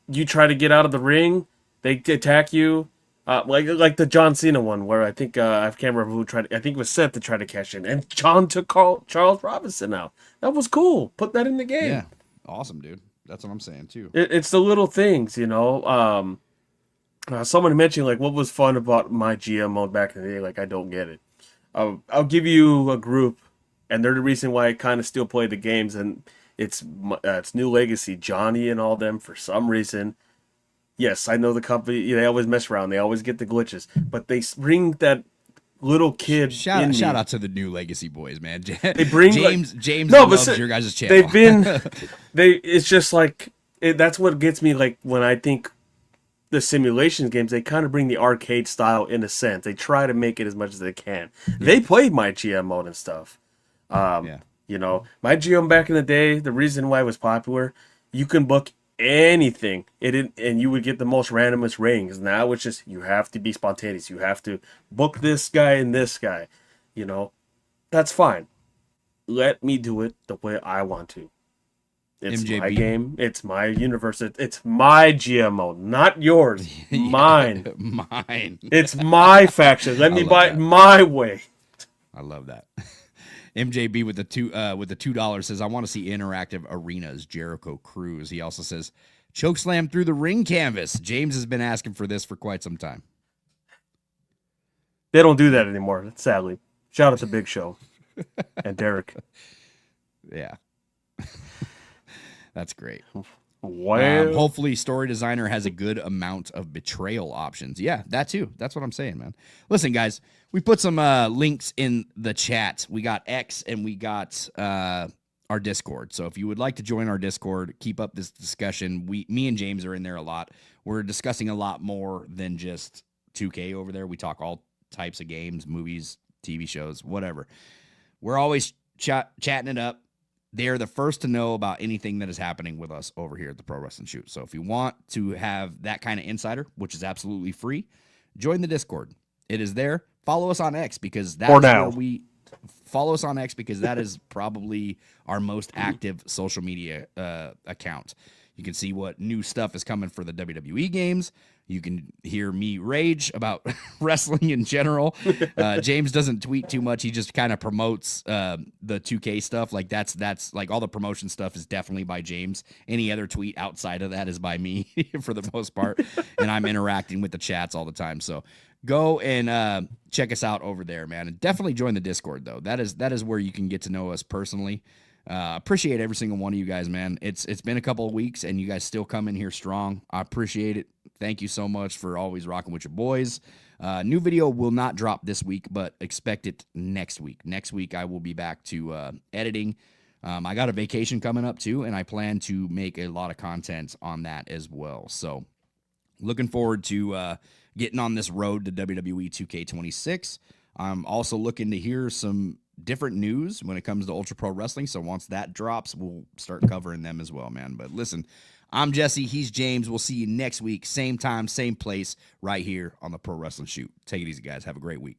you try to get out of the ring, they attack you, like the John Cena one, where I think I can't remember who tried. I think it was Seth to try to cash in, and John took Charles Robinson out. That was cool. Put that in the game. Yeah, awesome, dude. That's what I'm saying too. It's the little things, you know. Someone mentioned, like, what was fun about my GM mode back in the day. Like, I don't get it. I'll give you a group, and they're the reason why I kind of still play the games, and it's New Legacy, Johnny and all them, for some reason. Yes, I know the company, they always mess around. They always get the glitches. But they bring that little kid shout out to the New Legacy boys, man. They bring James loves your guys' channel. It's just like, that's what gets me, like, when I think the simulations games, they kind of bring the arcade style in a sense. They try to make it as much as they can. Yeah. They played my GM mode and stuff. You know, my GM back in the day, the reason why it was popular, you can book anything, and you would get the most randomest ratings. Now it's just, you have to be spontaneous. You have to book this guy and this guy. You know, that's fine. Let me do it the way I want to. It's MJB. My game. It's my universe. It's my GM mode, not yours. Mine. Mine. It's my faction. Let me buy it my way. I love that. MJB with the $2 says, I want to see interactive arenas, Jericho Cruise. He also says, chokeslam through the ring canvas. James has been asking for this for quite some time. They don't do that anymore, sadly. Shout out to Big Show and Derek. Yeah. That's great. Well, Hopefully, story designer has a good amount of betrayal options. Yeah, that too. That's what I'm saying, man. Listen, guys, we put some links in the chat. We got X and we got our Discord. So if you would like to join our Discord, keep up this discussion. Me and James are in there a lot. We're discussing a lot more than just 2K over there. We talk all types of games, movies, TV shows, whatever. We're always chatting it up. They're the first to know about anything that is happening with us over here at the Pro Wrestling Shoot. So if you want to have that kind of insider, which is absolutely free, join the Discord. It is there. Follow us on X because that's where we follow us on X because that is probably our most active social media account. You can see what new stuff is coming for the WWE games. You can hear me rage about wrestling in general. James doesn't tweet too much. He just kind of promotes the 2K stuff. Like that's like all the promotion stuff is definitely by James. Any other tweet outside of that is by me for the most part. And I'm interacting with the chats all the time. So go and check us out over there, man. And definitely join the Discord though. That is where you can get to know us personally. Appreciate every single one of you guys, man. It's been a couple of weeks and you guys still come in here strong. I appreciate it. Thank you so much for always rocking with your boys. New video will not drop this week, but expect it next week. Next week, I will be back to editing. I got a vacation coming up too, and I plan to make a lot of content on that as well. So looking forward to getting on this road to WWE 2K26. I'm also looking to hear some different news when it comes to Ultra Pro Wrestling. So once that drops, we'll start covering them as well, man. But listen, I'm Jesse. He's James. We'll see you next week. Same time, same place, right here on the Pro Wrestling Shoot. Take it easy, guys. Have a great week.